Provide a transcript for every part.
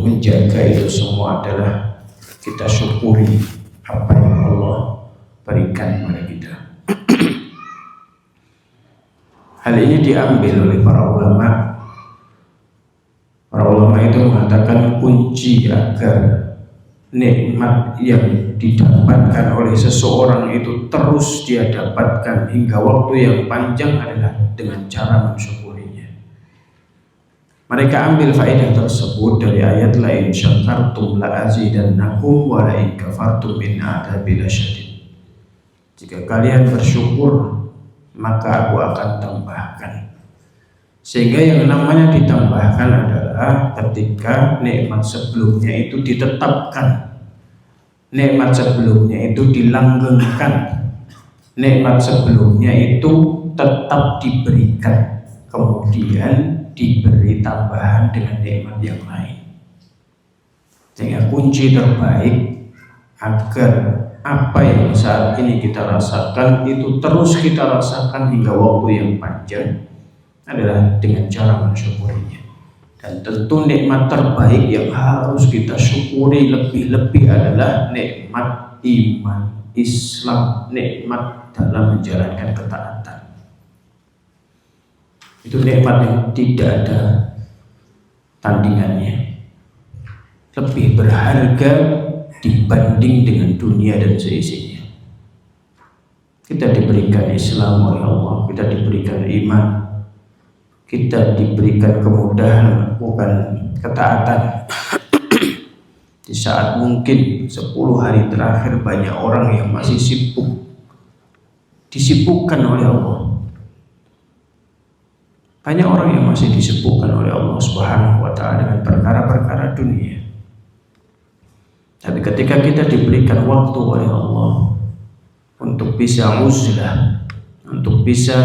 menjaga itu semua adalah kita syukuri apa yang Allah berikan kepada kita. Hal ini diambil oleh para ulama. Para ulama itu mengatakan kunci agar nikmat yang didapatkan oleh seseorang itu terus dia dapatkan hingga waktu yang panjang adalah dengan cara mensyukurinya. Mereka ambil faedah tersebut dari ayat la in syakartum la azidannakum wa la in kafartum inna adzabi lasyadid. Jika kalian bersyukur maka aku akan tambahkan. Sehingga yang namanya ditambahkan adalah ketika nikmat sebelumnya itu ditetapkan, nikmat sebelumnya itu dilanggengkan, nikmat sebelumnya itu tetap diberikan, kemudian diberi tambahan dengan nikmat yang lain. Sehingga kunci terbaik agar apa yang saat ini kita rasakan itu terus kita rasakan hingga waktu yang panjang adalah dengan cara mensyukurinya. Dan tentu nikmat terbaik yang harus kita syukuri lebih-lebih adalah nikmat iman, Islam, nikmat dalam menjalankan ketaatan. Itu nikmat yang tidak ada tandingannya, lebih berharga dibanding dengan dunia dan seisinya. Kita diberikan Islam oleh Allah, kita diberikan iman, kita diberikan kemudahan melakukan ketaatan. Di saat mungkin 10 hari terakhir banyak orang yang masih sibuk, disibukkan oleh Allah. Banyak orang yang masih disibukkan oleh Allah Subhanahu wa ta'ala dengan perkara-perkara dunia. Tapi ketika kita diberikan waktu oleh Allah untuk bisa uzlah, untuk bisa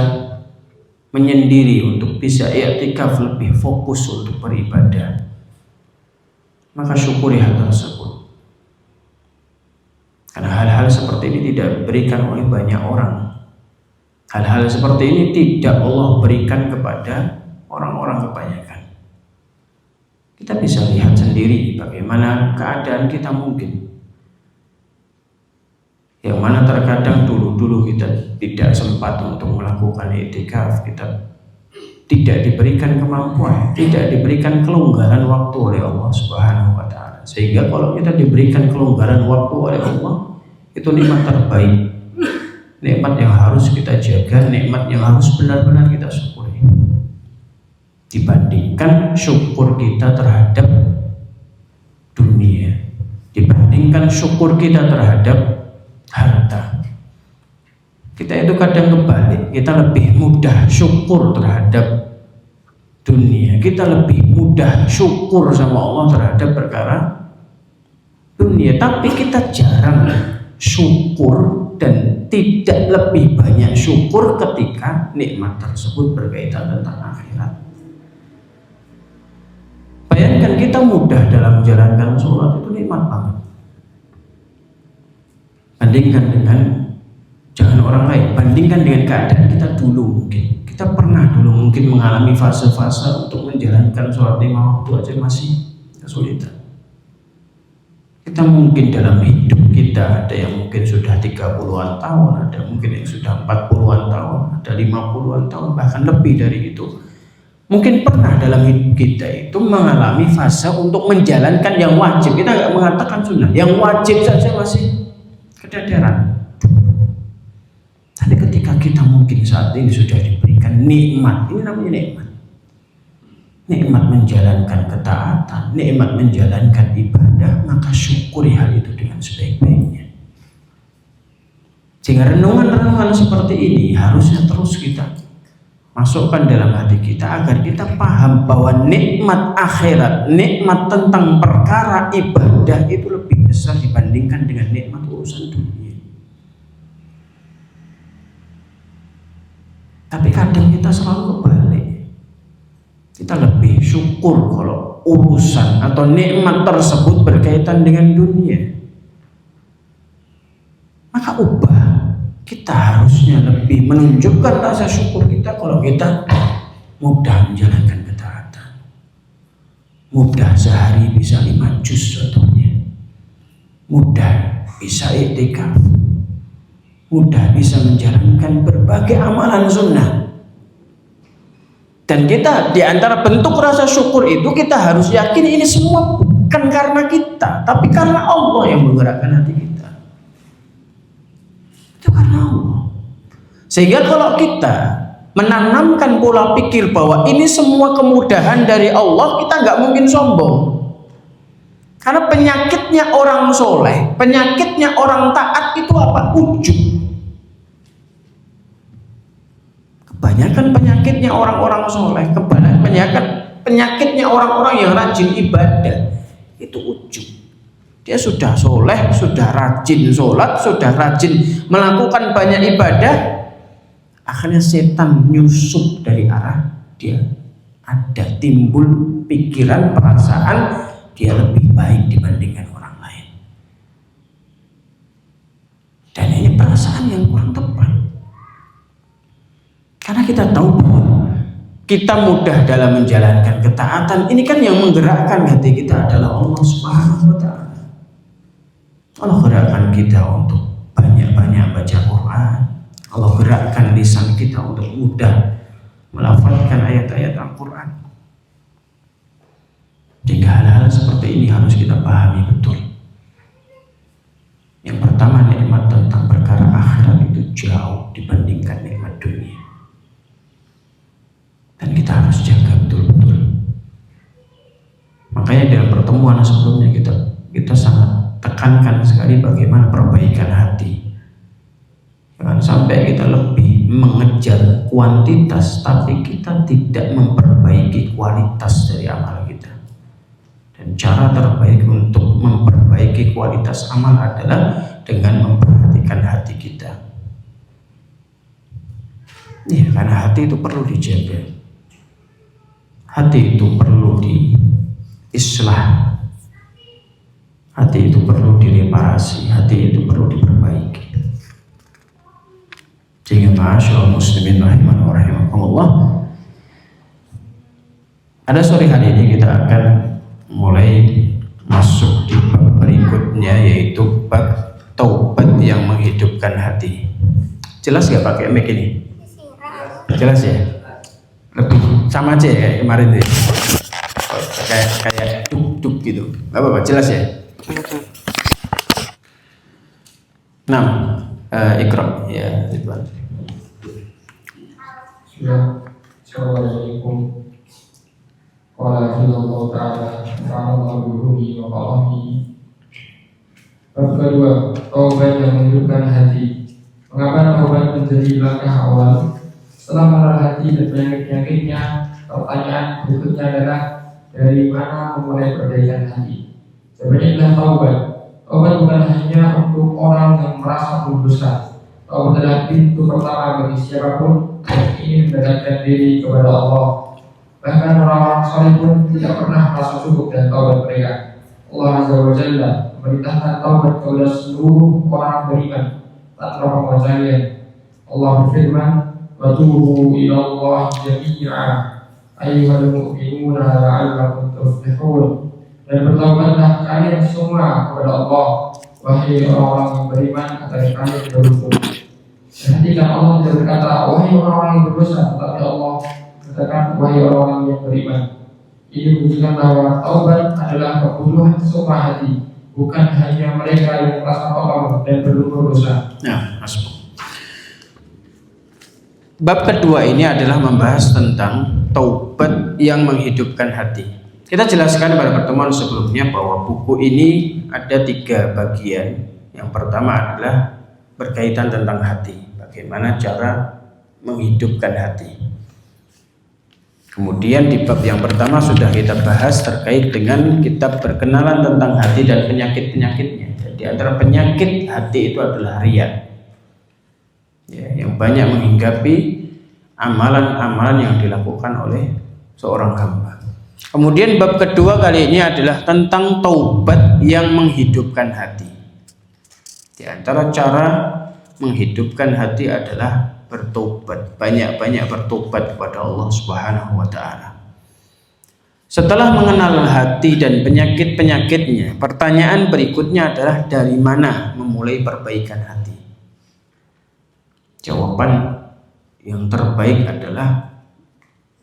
menyendiri, untuk bisa i'tikaf, lebih fokus untuk beribadah, maka syukuri hal tersebut. Karena hal-hal seperti ini tidak diberikan oleh banyak orang. Hal-hal seperti ini tidak Allah berikan kepada orang-orang kebanyakan. Kita bisa lihat sendiri bagaimana keadaan kita mungkin, yang mana terkadang dulu kita tidak sempat untuk melakukan i'tikaf, kita tidak diberikan kemampuan, tidak diberikan kelonggaran waktu oleh Allah Subhanahu wa ta'ala. Sehingga kalau kita diberikan kelonggaran waktu oleh Allah, itu nikmat terbaik, nikmat yang harus kita jaga, nikmat yang harus benar-benar kita syukuri, dibandingkan syukur kita terhadap dunia, dibandingkan syukur kita terhadap harta. Kita itu kadang kebalik, kita lebih mudah syukur terhadap dunia, kita lebih mudah syukur sama Allah terhadap perkara dunia, tapi kita jarang syukur dan tidak lebih banyak syukur ketika nikmat tersebut berkaitan tentang akhirat. Bayangkan kita mudah dalam menjalankan sholat, itu nikmat banget. Bandingkan dengan, jangan orang lain, bandingkan dengan keadaan kita dulu. Mungkin kita pernah dulu mungkin mengalami fase-fase untuk menjalankan sholat 5 waktu aja masih kesulitan. Kita mungkin dalam hidup kita ada yang mungkin sudah 30-an tahun, ada mungkin yang sudah 40-an tahun, ada 50-an tahun, bahkan lebih dari itu. Mungkin pernah dalam hidup kita itu mengalami fase untuk menjalankan yang wajib. Kita nggak mengatakan sunnah, yang wajib saja masih kedaderan. Tapi ketika kita mungkin saat ini sudah diberikan nikmat, ini namanya nikmat. Nikmat menjalankan ketaatan, nikmat menjalankan ibadah, maka syukuri hal itu dengan sebaik-baiknya. Sehingga renungan-renungan seperti ini harusnya terus kita masukkan dalam hati kita agar kita paham bahwa nikmat akhirat, nikmat tentang perkara ibadah itu lebih besar dibandingkan dengan nikmat urusan dunia. Tapi kadang kita selalu kebalik. Kita lebih syukur kalau urusan atau nikmat tersebut berkaitan dengan dunia. Maka ubah. Kita harusnya lebih menunjukkan rasa syukur kita kalau kita mudah menjalankan ketaatan, mudah sehari bisa 5 juz contohnya, mudah bisa iktikaf, mudah bisa menjalankan berbagai amalan sunnah. Dan kita di antara bentuk rasa syukur itu kita harus yakin ini semua bukan karena kita, tapi karena Allah yang menggerakkan hati kita. Itu karena Allah. Sehingga kalau kita menanamkan pola pikir bahwa ini semua kemudahan dari Allah, kita nggak mungkin sombong. Karena penyakitnya orang soleh, penyakitnya orang taat itu apa? Ujub. Kebanyakan penyakitnya orang-orang soleh, kebanyakan penyakitnya orang-orang yang rajin ibadah itu ujub. Dia sudah soleh, sudah rajin sholat, sudah rajin melakukan banyak ibadah, akhirnya setan nyusup dari arah dia. Ada timbul pikiran, perasaan dia lebih baik dibandingkan orang lain. Dan ini perasaan yang kurang tepat. Karena kita tahu bahwa kita mudah dalam menjalankan ketaatan. Ini kan yang menggerakkan hati kita adalah Allah Subhanahu wa Ta'ala. Allah gerakkan kita untuk banyak-banyak baca Quran. Allah gerakkan lisan kita untuk mudah melafalkan ayat-ayat Al-Quran. Jika hal-hal seperti ini harus kita pahami betul. Yang pertama, nikmat tentang perkara akhirat itu jauh dibandingkan nikmat dunia. Dan kita harus jaga betul-betul. Makanya dalam pertemuan sebelumnya kita sangat tekankan sekali bagaimana perbaikan hati. Jangan sampai kita lebih mengejar kuantitas, tapi kita tidak memperbaiki kualitas dari amal kita. Dan cara terbaik untuk memperbaiki kualitas amal adalah dengan memperhatikan hati kita. Ya, karena hati itu perlu dijaga. Hati itu perlu diislah, hati itu perlu direparasi, hati itu perlu diperbaiki. Sehingga ma'asyiral muslimin rahimani wa rahimakumullah, pada sore hari ini kita akan mulai masuk di bab berikutnya, yaitu bab taubat yang menghidupkan hati. Jelas gak pakai mic ini? Jelas ya? Lebih sama aja ya kemarin deh, kayak duk gitu, nggak apa-apa, jelas ya. Nah, Iqra ya, Ridwan. Assalamualaikum warahmatullahi wabarakatuh. Bab kedua, taubat yang menghidupkan hati. Mengapa taubat menjadi langkah awal? Setelah menarik hati dan penyakit-penyakitnya, pertanyaan berikutnya adalah dari mana memulai perbaikan hati. Sebenarnya taubat. Taubat bukan hanya untuk orang yang merasa berdosa. Taubat adalah pintu pertama bagi siapapun yang ingin mendekatkan diri kepada Allah. Bahkan orang-orang saleh pun tidak pernah merasa cukup dan taubat mereka. Allah Azza wa Jalla memerintahkan taubat kepada seluruh orang beriman tanpa pengecualian. Allah berfirman, وَتُوبُوا إِلَى اللَّهِ جَمِيعًا أَيُّهَا الْمُؤْمِنُونَ لَعَلَّكُمْ تُفْلِحُونَ. Dan bertaubatlah kalian semua kepada Allah, wahai orang-orang yang beriman, agar kalian beruntung. Perhatikan, Allah tidak berkata wahai orang-orang yang berdosa, tetapi Allah katakan wahai orang-orang yang beriman. Ini menunjukkan bahwa taubat adalah kebutuhan semua hati, bukan hanya mereka yang merasa kotor dan berlumur dosa. Nah, bab kedua ini adalah membahas tentang taubat yang menghidupkan hati. Kita jelaskan pada pertemuan sebelumnya bahwa buku ini ada 3 bagian. Yang pertama adalah berkaitan tentang hati, bagaimana cara menghidupkan hati. Kemudian di bab yang pertama sudah kita bahas terkait dengan kitab berkenalan tentang hati dan penyakit-penyakitnya. Jadi antara penyakit hati itu adalah riya. Ya, yang banyak menghinggapi amalan-amalan yang dilakukan oleh seorang hamba. Kemudian bab kedua kali ini adalah tentang taubat yang menghidupkan hati. Di antara cara menghidupkan hati adalah bertobat, banyak-banyak bertobat kepada Allah Subhanahu wa Ta'ala. Setelah mengenal hati dan penyakit-penyakitnya, pertanyaan berikutnya adalah dari mana memulai perbaikan hati? Jawaban yang terbaik adalah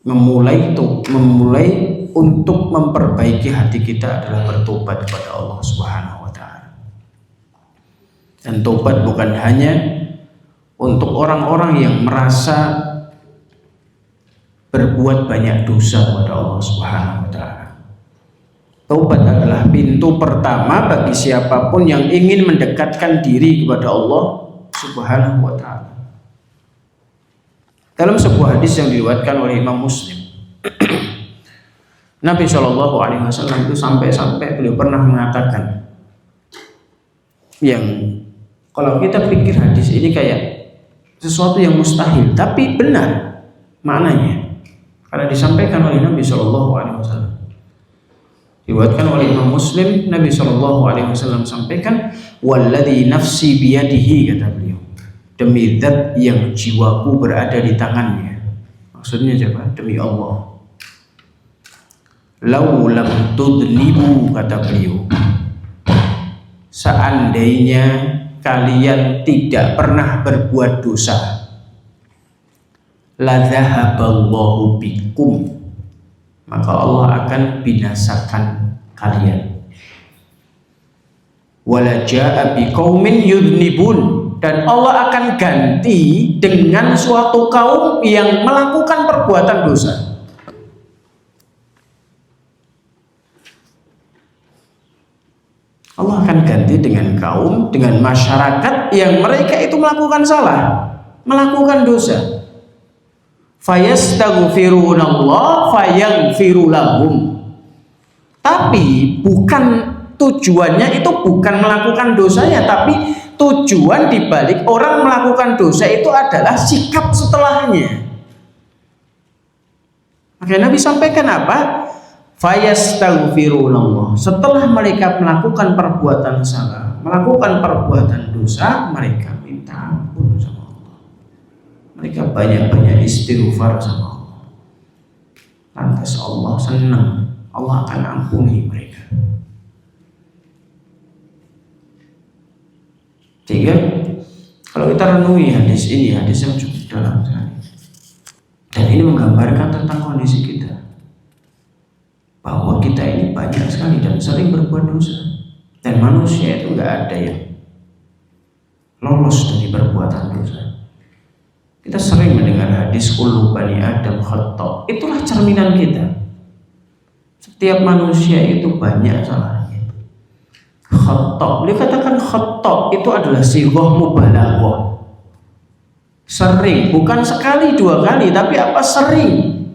memulai untuk memperbaiki hati kita adalah bertobat kepada Allah Subhanahu wa taala. Dan tobat bukan hanya untuk orang-orang yang merasa berbuat banyak dosa kepada Allah Subhanahu wa taala. Taubat adalah pintu pertama bagi siapapun yang ingin mendekatkan diri kepada Allah Subhanahu wa taala. Dalam sebuah hadis yang diriwayatkan oleh Imam Muslim, Nabi Shallallahu alaihi wasallam itu sampai-sampai beliau pernah mengatakan, yang kalau kita pikir hadis ini kayak sesuatu yang mustahil, tapi benar maknanya. Karena disampaikan oleh Nabi Shallallahu alaihi wasallam. Diriwayatkan oleh Imam Muslim, Nabi Shallallahu alaihi wasallam sampaikan, "Walladzi nafsi biyadihi," kata beliau, demi zat yang jiwaku berada di tangannya. Maksudnya siapa? Demi Allah. "Lau lam tudnibu," kata beliau, seandainya kalian tidak pernah berbuat dosa, la zahaballahu bikum, maka Allah akan binasakan kalian. Wala jaa biqaumin yudnibun, dan Allah akan ganti dengan suatu kaum yang melakukan perbuatan dosa. Allah akan ganti dengan kaum, dengan masyarakat yang mereka itu melakukan salah, melakukan dosa. Fayastaghfirunallah fayaghfiru lahum. Tapi bukan tujuannya itu bukan melakukan dosanya, tapi tujuan dibalik orang melakukan dosa itu adalah sikap setelahnya. Maka Nabi sampaikan apa? Fayastaghfirunallah. Setelah mereka melakukan perbuatan salah, melakukan perbuatan dosa, mereka minta ampun sama Allah. Mereka banyak-banyak istighfar sama Allah. Lantas Allah senang, Allah akan ampuni mereka. Sehingga kalau kita renungi hadis ini, hadis yang cukup dalam sekali, dan ini menggambarkan tentang kondisi kita, bahwa kita ini banyak sekali dan sering berbuat dosa, dan manusia itu nggak ada yang lolos dari perbuatan dosa. Kita sering mendengar hadis kullu bani Adam khata'. Itulah cerminan kita. Setiap manusia itu banyak salahnya. Khata', beliau katakan khata' itu adalah sighah mubalaghah. Sering, bukan sekali dua kali, tapi apa? Sering.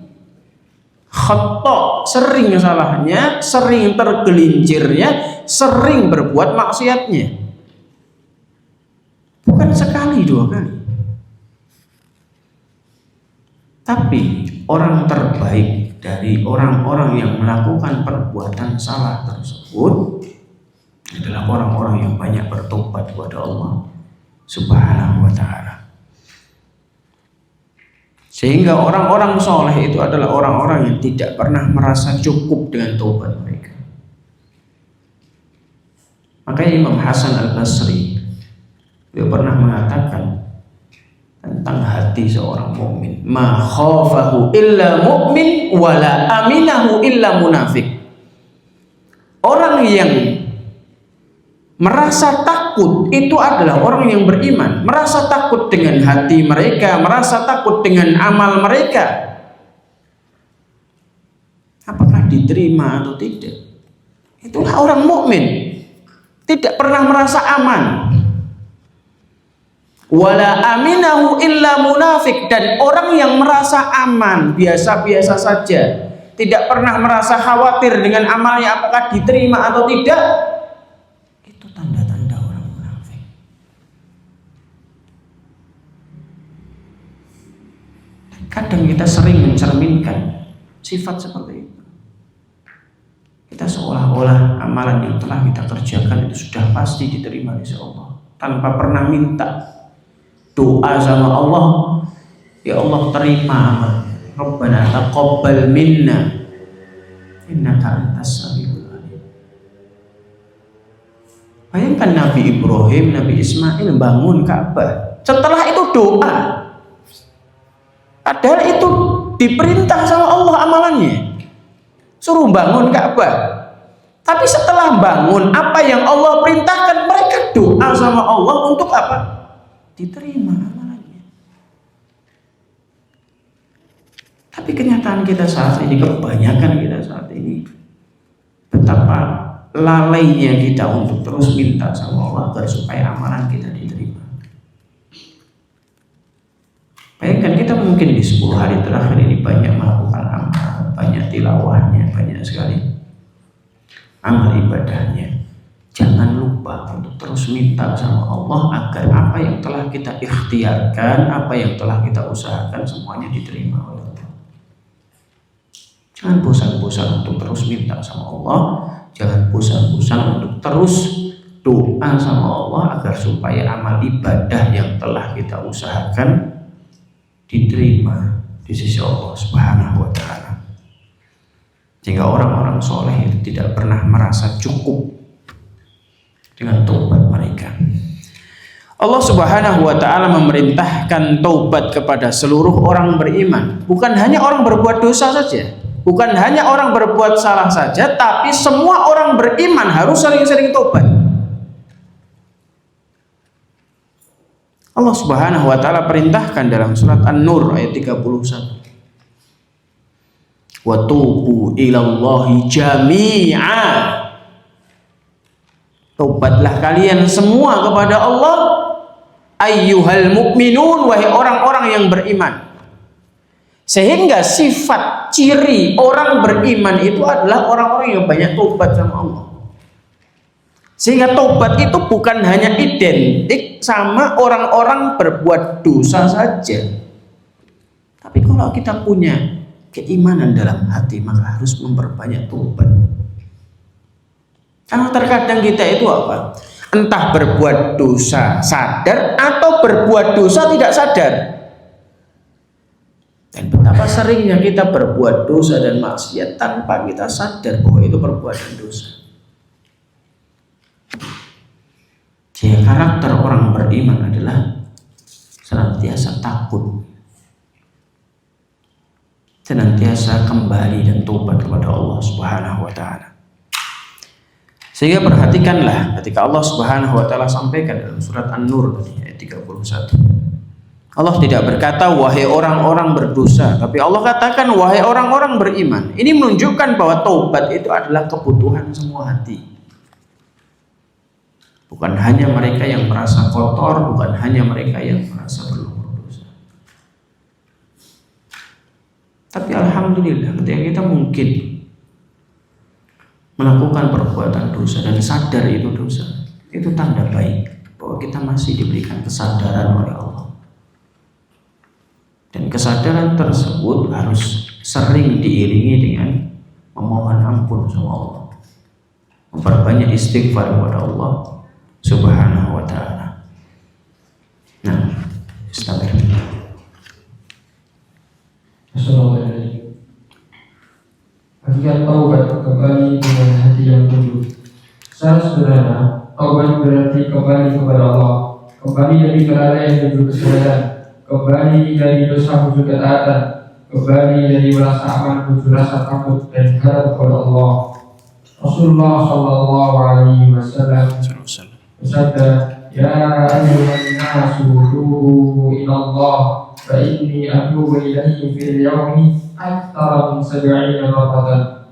Khata', sering salahnya, sering tergelincirnya, sering berbuat maksiatnya. Bukan sekali dua kali. Tapi orang terbaik dari orang-orang yang melakukan perbuatan salah tersebut adalah orang-orang yang banyak bertobat kepada Allah Subhanahu wa ta'ala. Sehingga orang-orang soleh itu adalah orang-orang yang tidak pernah merasa cukup dengan taubat mereka. Makanya Imam Hasan Al-Basri, dia pernah mengatakan tentang hati seorang mukmin, ma khafahu illa mu'min wala aminahu illa munafik. Orang yang merasa takut itu adalah orang yang beriman, merasa takut dengan hati mereka, merasa takut dengan amal mereka. Apakah diterima atau tidak? Itulah orang mukmin, tidak pernah merasa aman. Wala aminahu illa munafik, dan orang yang merasa aman, biasa-biasa saja, tidak pernah merasa khawatir dengan amalnya apakah diterima atau tidak, itu tanda-tanda orang munafik. Kadang kita sering mencerminkan sifat seperti itu. Kita seolah-olah amalan yang telah kita kerjakan itu sudah pasti diterima oleh Allah, tanpa pernah minta doa sama Allah, ya Allah terima amal. Rabbana taqabbal minna innaka antas samiul alim. Bayangkan Nabi Ibrahim, Nabi Ismail bangun Ka'bah. Setelah itu doa. Padahal itu diperintah sama Allah amalannya. Suruh bangun Ka'bah. Tapi setelah bangun apa yang Allah perintahkan, mereka doa sama Allah untuk apa? Diterima amalannya. Tapi kenyataan kita saat ini, kebanyakan kita saat ini, betapa lalainya kita untuk terus minta sama Allah agar supaya amalan kita diterima. Bayangkan kita mungkin di 10 hari terakhir ini banyak melakukan amal, banyak tilawahnya, banyak sekali amal ibadahnya. Jangan lupa untuk terus minta sama Allah agar apa yang telah kita ikhtiarkan, apa yang telah kita usahakan semuanya diterima oleh Allah. Jangan bosan-bosan untuk terus minta sama Allah. Jangan bosan-bosan untuk terus doa sama Allah agar supaya amal ibadah yang telah kita usahakan diterima di sisi Allah Subhanahu wa Ta'ala. Sehingga orang-orang soleh itu tidak pernah merasa cukup dengan taubat mereka. Allah Subhanahu wa Ta'ala memerintahkan taubat kepada seluruh orang beriman, bukan hanya orang berbuat dosa saja, bukan hanya orang berbuat salah saja, tapi semua orang beriman harus sering-sering taubat. Allah Subhanahu wa Ta'ala perintahkan dalam surat An-Nur ayat 31. Wa tubu ilallahi jami'a. Taubatlah kalian semua kepada Allah, ayyuhal mu'minun, wahai orang-orang yang beriman. Sehingga sifat ciri orang beriman itu adalah orang-orang yang banyak taubat sama Allah. Sehingga taubat itu bukan hanya identik sama orang-orang berbuat dosa saja. Tapi kalau kita punya keimanan dalam hati, maka harus memperbanyak taubat. Karena terkadang kita itu apa? Entah berbuat dosa sadar atau berbuat dosa tidak sadar. Dan betapa seringnya kita berbuat dosa dan maksiat tanpa kita sadar bahwa itu perbuatan dosa. Jadi karakter orang beriman adalah senantiasa takut, senantiasa kembali dan tobat kepada Allah Subhanahu wa Ta'ala. Sehingga perhatikanlah ketika Allah Subhanahu wa Ta'ala sampaikan dalam surat An-Nur ayat 31. Allah tidak berkata wahai orang-orang berdosa, tapi Allah katakan wahai orang-orang beriman. Ini menunjukkan bahwa taubat itu adalah kebutuhan semua hati. Bukan hanya mereka yang merasa kotor, bukan hanya mereka yang merasa belum berdosa. Tapi alhamdulillah ketika kita mungkin melakukan perbuatan dosa dan sadar itu dosa, itu tanda baik bahwa kita masih diberikan kesadaran oleh Allah. Dan kesadaran tersebut harus sering diiringi dengan memohon ampun sama Allah, memperbanyak istighfar kepada Allah Subhanahu wa Ta'ala. Nah, astagfirullah. Assalamualaikum. Hakikat taubat kembali dengan hati yang tunduk. Secara sederhana, taubat berarti kembali kepada Allah, kembali dari kelalaian menuju kesadaran, kembali dari dosa menuju ketaatan, kembali dari merasa aman menuju rasa takut dan harap kepada Allah. Rasulullah Shallallahu Alaihi Wasallam bersabda, Ya ayyuhan nasu tubu ilallah fa inni atubu ilaihi fil yawmi aktsara min 70 marratan.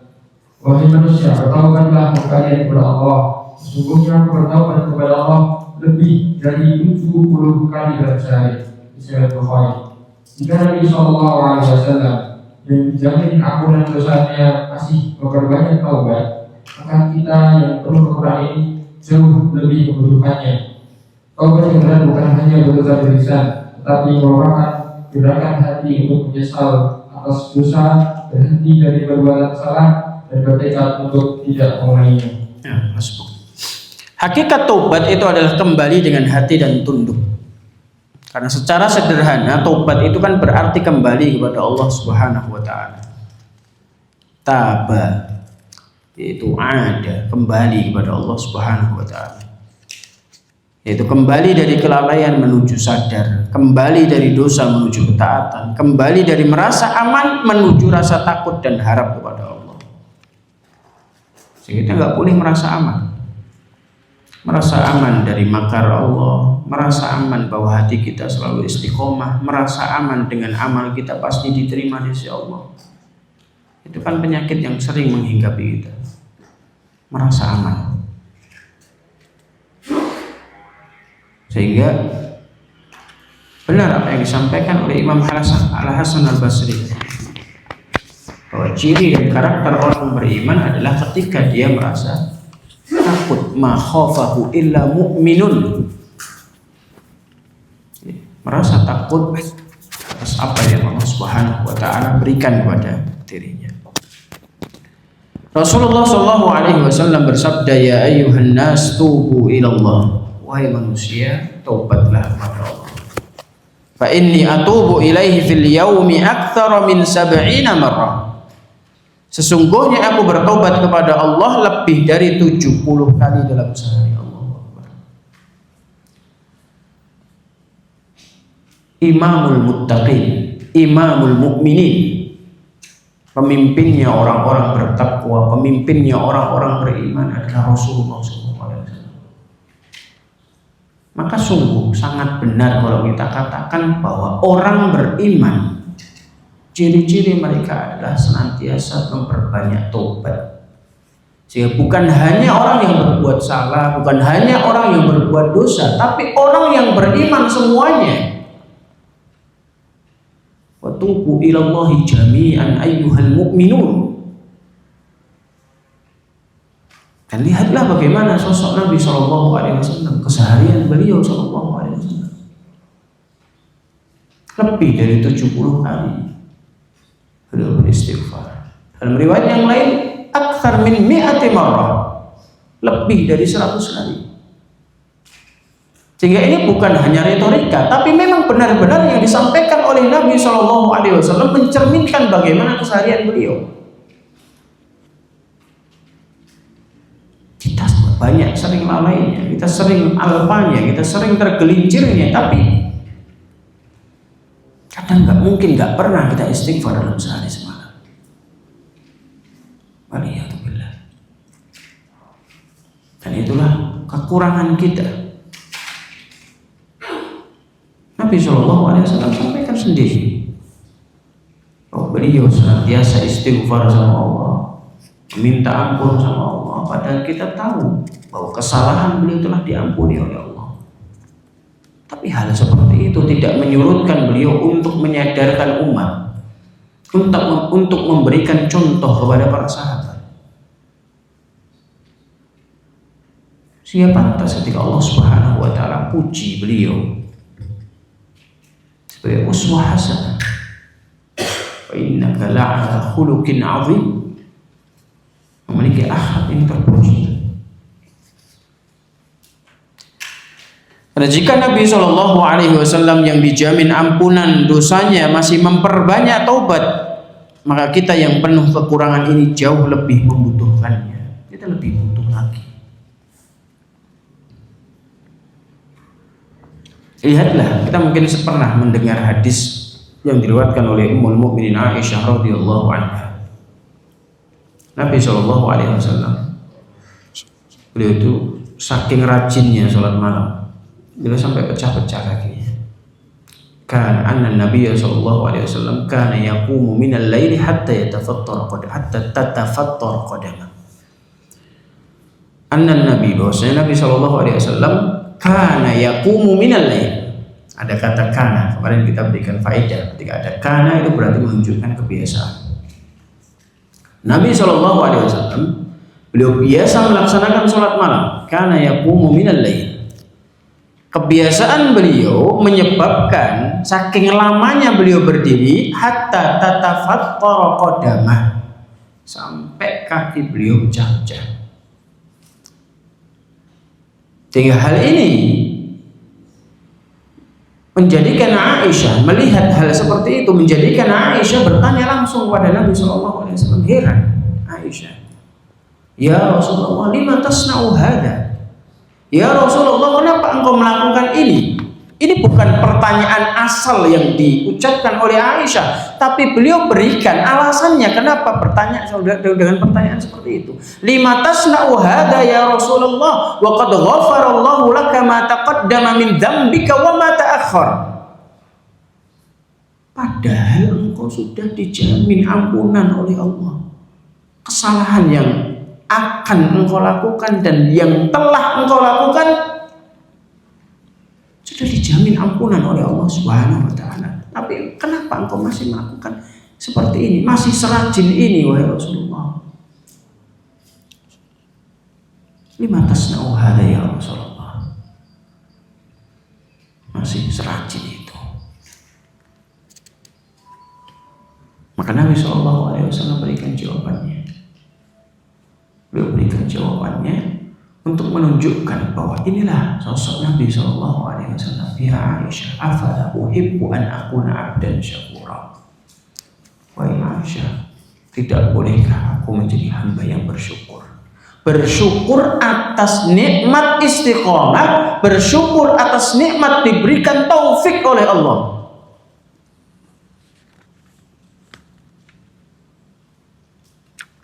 Wahai manusia, bertaubatlah kalian kepada Allah. Sesungguhnya bertaubat kepada Allah lebih dari 70 kali dalam sehari. Sahih Bukhari. Jika Nabi Shallallahu Alaihi Wasallam yang dijamin ampunan dosanya masih memperbanyak taubat, maka kita yang perlu mengurangi ini jauh lebih membutuhkannya. Taubat yang benar bukan hanya berusaha berlisan, tetapi merupakan gerakan hati untuk menyesal atas dosa, berhenti dari perbuatan salah, dan bertekad untuk tidak mengulanginya. Ya, hakikat taubat itu adalah kembali dengan hati dan tunduk. Karena secara sederhana taubat itu kan berarti kembali kepada Allah Subhanahu wa Ta'ala. Taba yaitu ada, kembali kepada Allah Subhanahu wa taala. Yaitu kembali dari kelalaian menuju sadar, kembali dari dosa menuju ketaatan, kembali dari merasa aman menuju rasa takut dan harap kepada Allah. Jadi kita nggak boleh merasa aman. Merasa aman dari makar Allah, merasa aman bahwa hati kita selalu istiqomah, merasa aman dengan amal kita pasti diterima di sisi Allah. Itu kan penyakit yang sering menghinggapi kita. Merasa aman. Sehingga benar apa yang disampaikan oleh Imam Al-Hasan Al-Basri, bahwa ciri dan karakter orang beriman adalah ketika dia merasa takut, ma khafahu illa mu'minun, merasa takut atas apa yang Allah Subhanahu wa taala berikan kepada dirinya. Rasulullah sallallahu alaihi wasallam bersabda, ya ayyuhan nas tubu ila Allah, wahai manusia taubatlah kepada Allah. Fa inni atubu ilaihi fil yaumi aktsara min 70 marrah. Sesungguhnya aku bertobat kepada Allah lebih dari 70 kali dalam sehari. Allahu Akbar. Imamul muttaqin, imamul mu'minin, pemimpinnya orang-orang bertakwa, pemimpinnya orang-orang beriman adalah Rasulullah SAW. Maka sungguh sangat benar kalau kita katakan bahwa orang beriman, ciri-ciri mereka adalah senantiasa memperbanyak taubat. Sehingga bukan hanya orang yang berbuat salah, bukan hanya orang yang berbuat dosa, tapi orang yang beriman semuanya. Wa tubu ilallahi jami'an ayyuhal mu'minun. Dan lihatlah bagaimana sosok Nabi SAW, keseharian beliau SAW. Lebih dari 70 kali beliau beristighfar. Dalam riwayat yang lain, aktsar min mi'ati marrah, lebih dari 100 kali. Sehingga ini bukan hanya retorika, tapi memang benar-benar yang disampaikan oleh Nabi SAW mencerminkan bagaimana keseharian beliau. Kita banyak sering lalainya, kita sering alpanya, kita sering tergelincirnya, tapi kadang nggak pernah kita istighfar dalam sehari semalam. Waliyadzubillah. Dan itulah kekurangan kita. Nabi SAW sampaikan sendiri bahwa beliau senantiasa istighfar sama Allah, meminta ampun sama Allah, padahal kita tahu bahwa kesalahan beliau telah diampuni oleh Allah. Tapi hal seperti itu tidak menyurutkan beliau untuk menyadarkan umat, untuk memberikan contoh kepada para sahabat. Sehingga pantas ketika Allah Subhanahu wa taala puji beliau sebagai uswah hasanah. Wa innaka la'ala khuluqin 'azim. Memiliki akhlak yang terpuji. Karena jika Nabi SAW yang dijamin ampunan dosanya masih memperbanyak taubat, maka kita yang penuh kekurangan ini jauh lebih membutuhkannya. Kita lebih butuh lagi. Lihatlah, kita mungkin pernah mendengar hadis yang diriwayatkan oleh Ummul Mukminin Aisyah radhiyallahu anha. Nabi SAW, beliau itu saking rajinnya sholat malam, beliau sampai pecah-pecah kakinya. Kan anna Nabi SAW kana yaqumu minal laili hatta tatafattar qadamah. Anna Nabi, bahwasanya Nabi SAW kana yaqumu minal lail. Ada kata kana, kemarin kita berikan faedah. Ketika ada kana itu berarti menunjukkan kebiasaan. Nabi SAW beliau biasa melaksanakan sholat malam. Kana yaqumu minal lail. Kebiasaan beliau menyebabkan saking lamanya beliau berdiri hatta tatafattara qadamah, sampai kaki beliau pecah-pecah. Sehingga hal ini menjadikan Aisyah melihat hal seperti itu, menjadikan Aisyah bertanya langsung kepada Nabi SAW. Heran Aisyah, Ya Rasulullah, lima tasna'u hadza? Ya Rasulullah, kenapa engkau melakukan ini? Ini bukan pertanyaan asal yang diucapkan oleh Aisyah, tapi beliau berikan alasannya kenapa bertanya dengan pertanyaan seperti itu. Lima tasna'u hadza ya Rasulullah wa qad ghafarallahu laka ma taqaddama min dzambika wa ma ta'akhkhar. Padahal engkau sudah dijamin ampunan oleh Allah. Kesalahan yang akan engkau lakukan dan yang telah engkau lakukan sudah dijamin ampunan oleh Allah Subhanahu wa taala. Tapi kenapa engkau masih melakukan seperti ini? Masih serajin ini wahai Rasulullah? Lima tasna'u hadza ya Rasulullah? Masih serajin itu. Maka Nabi SAW berikan jawabannya. Beliau berikan jawabannya untuk menunjukkan bahwa inilah sosok Nabi SAW. Ya Aisyah, afala uhibbu an akuna abdan syakura. Wahai Aisyah, tidak bolehkah aku menjadi hamba yang bersyukur? Bersyukur atas nikmat istiqomah, bersyukur atas nikmat diberikan taufik oleh Allah.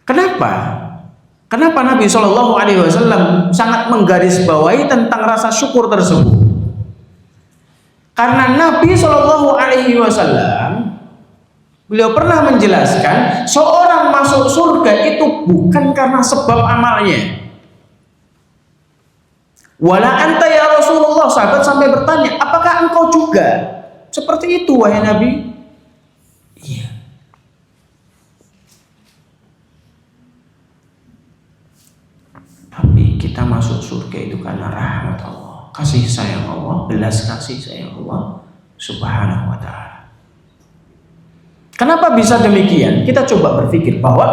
Kenapa? Kenapa Nabi SAW sangat menggarisbawahi tentang rasa syukur tersebut? Karena Nabi SAW beliau pernah menjelaskan seorang masuk surga itu bukan karena sebab amalnya. Wala anta ya Rasulullah, sahabat sampai bertanya, apakah engkau juga seperti itu wahai Nabi? Iya. Tapi kita masuk surga itu karena rahmat Allah, kasih sayang Allah, belas kasih sayang Allah Subhanahu wa ta'ala. Kenapa bisa demikian? Kita coba berpikir bahwa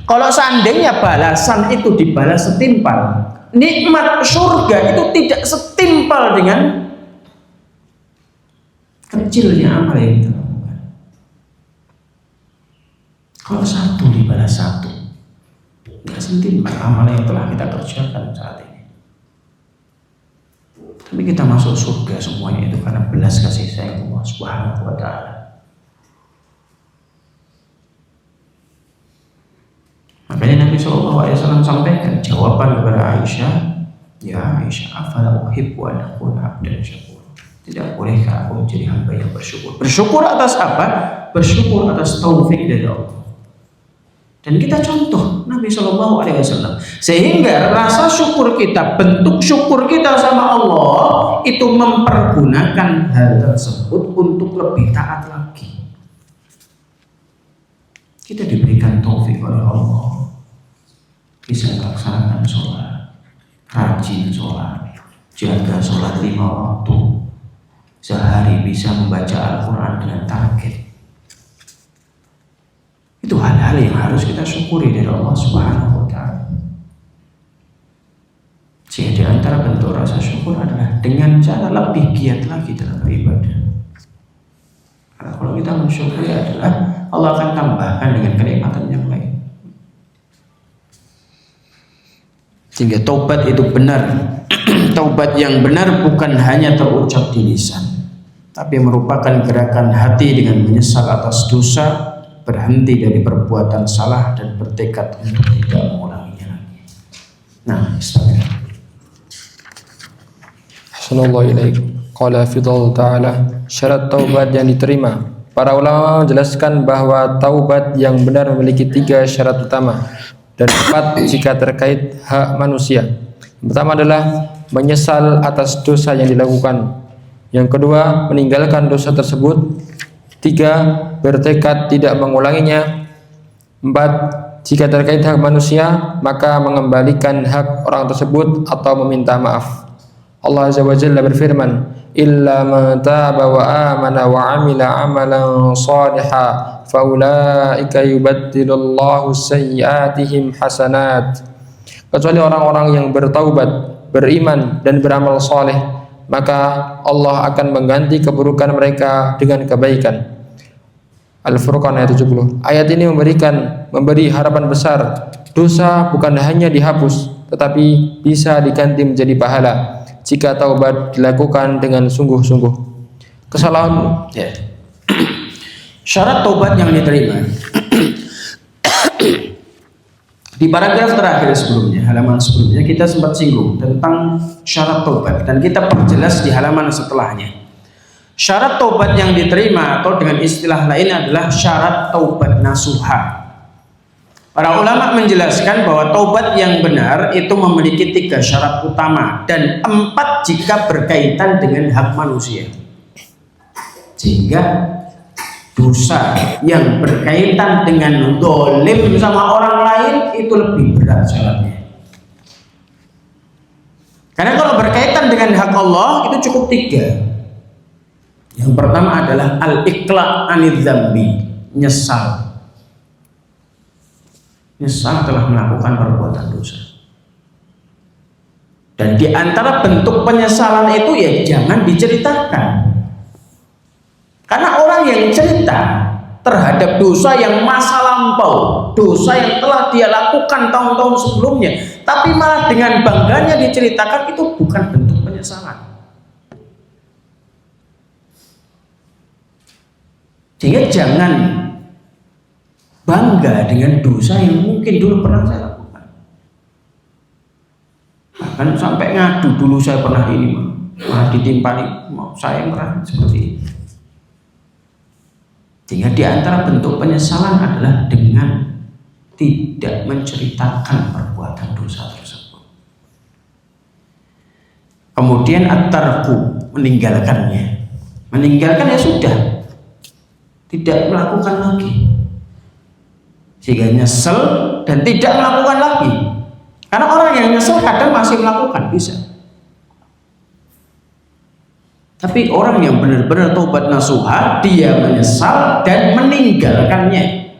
kalau seandainya balasan itu dibalas setimpal, nikmat surga itu tidak setimpal dengan kecilnya amal yang kita lakukan. Kalau satu dibalas satu, nggak setimpal amal yang telah kita kerjakan saat ini. Tapi kita masuk surga semuanya itu karena belas kasih sayang Allah Subhanahu wa ta'ala. Makanya Nabi SAW sampaikan jawaban kepada Aisyah, ya Aisyah, afala uhibbu an akuna abdan syakura. Tidak bolehkah aku menjadi hamba yang bersyukur? Bersyukur atas apa? Bersyukur atas taufik dari Allah. Dan kita contoh Nabi SAW, sehingga rasa syukur kita, bentuk syukur kita sama Allah itu mempergunakan hal tersebut untuk lebih taat lagi. Kita diberikan taufik oleh Allah, bisa melaksanakan sholat, rajin sholat, jaga sholat 5 waktu, sehari bisa membaca Al-Quran dengan target. Itu hal-hal yang harus kita syukuri dari Allah Subhanahu wa ta'ala. Sehingga di antara bentuk rasa syukur adalah dengan cara lebih giat lagi dalam beribadah. Karena kalau kita mensyukuri adalah Allah akan tambahkan dengan kenikmatan yang lain. Sehingga taubat itu benar. Taubat yang benar bukan hanya terucap di lisan, tapi merupakan gerakan hati dengan menyesal atas dosa, berhenti dari perbuatan salah dan bertekad untuk tidak mengulanginya lagi. Nah, bismillah. Sallallahu alaihi qala fidal ta'ala, syarat taubat yang diterima. Para ulama menjelaskan bahwa taubat yang benar memiliki 3 syarat utama dan 4 jika terkait hak manusia. Yang pertama adalah menyesal atas dosa yang dilakukan. Yang kedua, meninggalkan dosa tersebut. 3, bertekad tidak mengulanginya. 4, jika terkait hak manusia, maka mengembalikan hak orang tersebut atau meminta maaf. Allah Azza wa Jalla berfirman, illa man taba wa amana wa amila amalan shalihan faulaika yubaddilullahu sayyiatihim hasanat. Kecuali orang-orang yang bertaubat, beriman dan beramal saleh, maka Allah akan mengganti keburukan mereka dengan kebaikan. Al-Furqan ayat 70. Ayat ini memberi harapan besar. Dosa bukan hanya dihapus, tetapi bisa diganti menjadi pahala jika taubat dilakukan dengan sungguh-sungguh. Kesalahan Ya. Syarat taubat yang diterima. Di paragraf terakhir sebelumnya, halaman sebelumnya kita sempat singgung tentang syarat taubat dan kita perjelas di halaman setelahnya. Syarat taubat yang diterima atau dengan istilah lain adalah syarat taubat nasuha. Para ulama menjelaskan bahwa taubat yang benar itu memiliki 3 syarat utama dan 4 jika berkaitan dengan hak manusia. Sehingga dosa yang berkaitan dengan dolim sama orang lain itu lebih berat syaratnya. Karena kalau berkaitan dengan hak Allah itu cukup 3. Yang pertama adalah al-iqla' anidz dzambi, nyesal telah melakukan perbuatan dosa. Dan di antara bentuk penyesalan itu ya jangan diceritakan. Karena orang yang cerita terhadap dosa yang masa lampau, dosa yang telah dia lakukan tahun-tahun sebelumnya, tapi malah dengan bangganya diceritakan, itu bukan bentuk penyesalan. Sehingga jangan bangga dengan dosa yang mungkin dulu pernah saya lakukan. Bahkan sampai ngadu, dulu saya pernah ini, malah ditimpali, saya pernah seperti ini. Sehingga di antara bentuk penyesalan adalah dengan tidak menceritakan perbuatan dosa tersebut. Kemudian at-tarku, meninggalkannya. Meninggalkan ya sudah, tidak melakukan lagi, sehingga nyesel dan tidak melakukan lagi. Karena orang yang nyesel kadang masih melakukan, bisa. Tapi orang yang benar-benar taubat nasuha, dia menyesal dan meninggalkannya.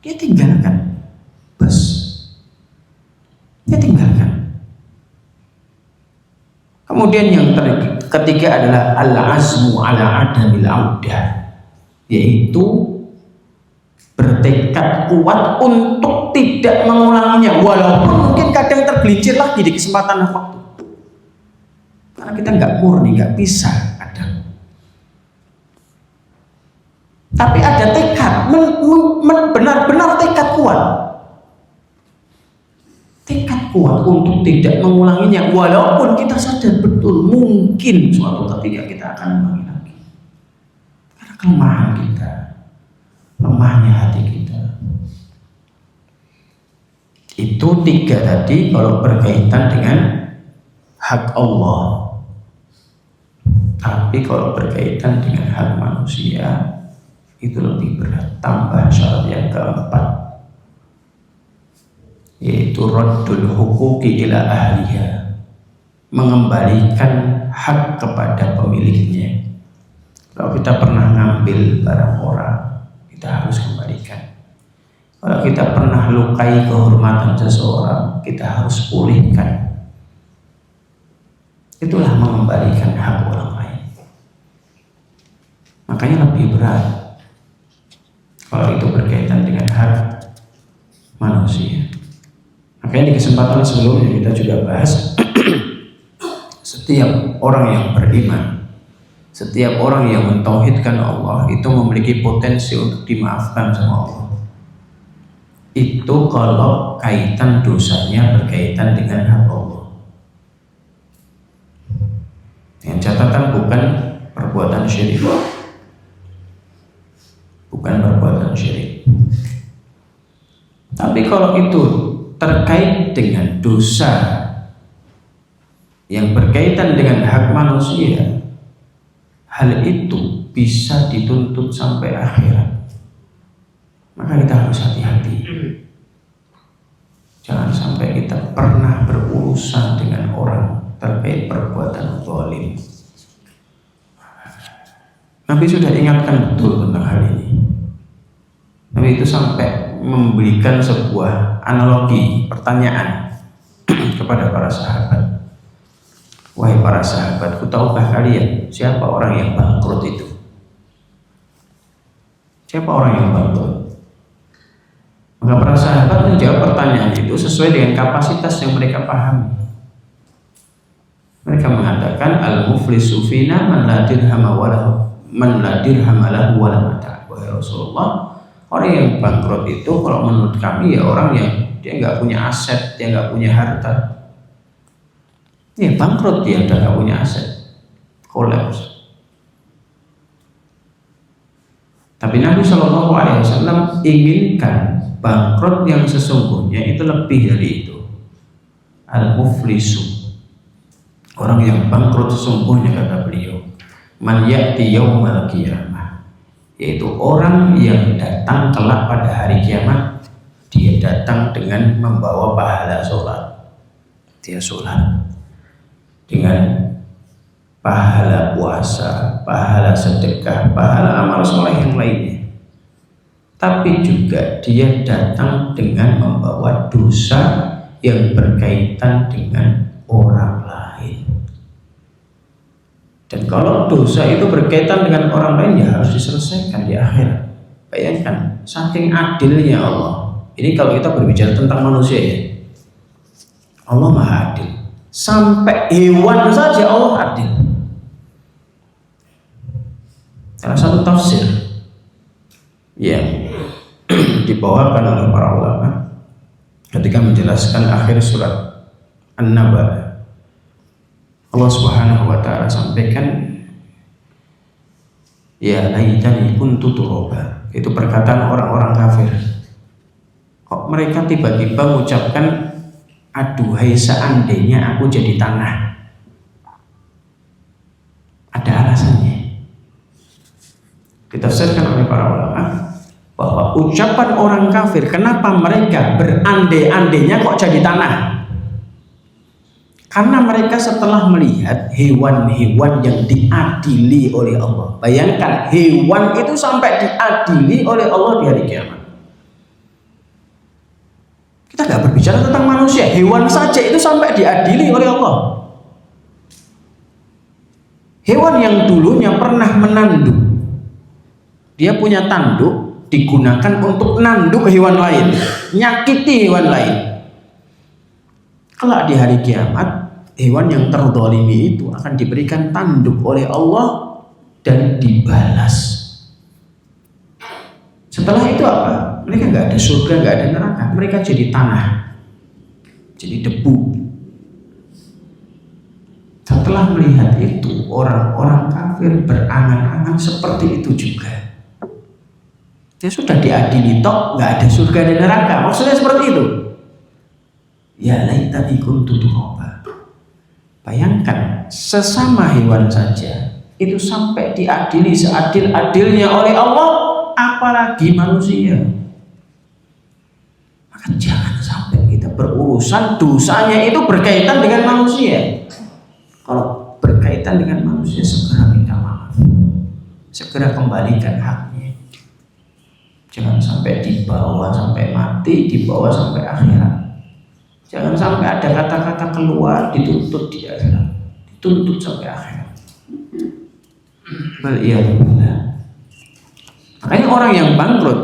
Dia tinggalkan, bas. Dia tinggalkan. Kemudian yang ketiga adalah al-azmu ala adamil audah, yaitu bertekad kuat untuk tidak mengulanginya, walaupun mungkin kadang tergelincir lagi di kesempatan waktu. Karena kita nggak murni, nggak bisa kadang. Tapi ada tekad, benar-benar tekad kuat. Tekad kuat untuk tidak mengulanginya, walaupun kita sadar betul mungkin suatu ketika kita akan mengulangi lagi. Karena kelemahan kita, lemahnya hati kita. Itu 3 tadi kalau berkaitan dengan hak Allah. Tapi kalau berkaitan dengan hak manusia itu lebih berat. Tambah syarat yang keempat, yaitu raddul huquqi ila ahliha, mengembalikan hak kepada pemiliknya. Kalau kita pernah ngambil barang orang, kita harus kembalikan. Kalau kita pernah lukai kehormatan seseorang, kita harus pulihkan. Itulah mengembalikan hak orang lain. Makanya lebih berat kalau itu berkaitan dengan hak manusia. Makanya di kesempatan sebelumnya kita juga bahas setiap orang yang beriman, setiap orang yang mentauhidkan Allah itu memiliki potensi untuk dimaafkan sama Allah. Itu kalau kaitan dosanya berkaitan dengan hak Allah. Yang catatan bukan perbuatan syirik. Bukan perbuatan syirik. Tapi kalau itu terkait dengan dosa yang berkaitan dengan hak manusia, hal itu bisa dituntut sampai akhirat. Maka kita harus hati-hati. Jangan sampai kita pernah berurusan dengan orang terkait perbuatan zalim. Nabi sudah ingatkan betul tentang hal ini. Nabi itu sampai memberikan sebuah analogi, pertanyaan kepada para sahabat. Wahai para sahabatku, tahukah kalian siapa orang yang bangkrut itu? Siapa orang yang bangkrut? Maka para sahabat menjawab pertanyaan itu sesuai dengan kapasitas yang mereka pahami. Mereka mengatakan al-muflisu fina man la dirhama lahu wa la mata'. Wahai Rasulullah, orang yang bangkrut itu kalau menurut kami ya orang yang dia nggak punya aset, dia nggak punya harta. Ya bangkrut, dia udah nggak punya aset, kolaps. Tapi Nabi Shallallahu Alaihi Wasallam inginkan bangkrut yang sesungguhnya itu lebih dari itu. Al-muflisu, orang yang bangkrut sesungguhnya, kata beliau, man ya'ti yaumal qiyamah, yaitu orang yang datang kelak pada hari kiamat. Dia datang dengan membawa pahala sholat, dia sholat dengan pahala puasa, pahala sedekah, pahala amal soleh yang lainnya. Tapi juga dia datang dengan membawa dosa yang berkaitan dengan orang lain. Dan kalau dosa itu berkaitan dengan orang lain ya harus diselesaikan di akhirat. Bayangkan, saking adilnya Allah. Ini kalau kita berbicara tentang manusia ya, Allah maha adil. Sampai hewan saja Allah adil. Salah satu tafsir yang dibawakan oleh para ulama ketika menjelaskan akhir surat An-Naba, Allah Subhanahu wa taala sampaikan, ya laitani kuntu turaba. Itu perkataan orang-orang kafir. Kok mereka tiba-tiba mengucapkan, aduhai seandainya aku jadi tanah. Ada alasannya. Ditafsirkan oleh para ulama bahwa ucapan orang kafir, kenapa mereka berandai-andainya kok jadi tanah? Karena mereka setelah melihat hewan-hewan yang diadili oleh Allah. Bayangkan, hewan itu sampai diadili oleh Allah di hari kiamat. Kita nggak berbicara tentang manusia, hewan saja itu sampai diadili oleh Allah. Hewan yang dulunya pernah menanduk, dia punya tanduk, digunakan untuk nanduk hewan lain, nyakiti hewan lain. Kelak di hari kiamat, hewan yang terzalimi itu akan diberikan tanduk oleh Allah dan dibalas. Setelah itu apa? Mereka nggak ada surga, nggak ada neraka. Mereka jadi tanah, jadi debu. Setelah melihat itu, orang-orang kafir berangan-angan seperti itu juga. Dia sudah diadili toh, nggak ada surga dan neraka. Maksudnya seperti itu. Ya laitani kuntu turaba. Bayangkan, sesama hewan saja itu sampai diadili seadil-adilnya oleh Allah, apalagi manusia. Maka jangan sampai kita berurusan dosanya itu berkaitan dengan manusia. Kalau berkaitan dengan manusia, segera minta maaf, segera kembalikan haknya. Jangan sampai dibawa sampai mati, dibawa sampai akhirat. Jangan sampai ada kata-kata keluar dituntut di akhirat, dituntut sampai akhirat. Waliyadzubillah. Makanya orang yang bangkrut,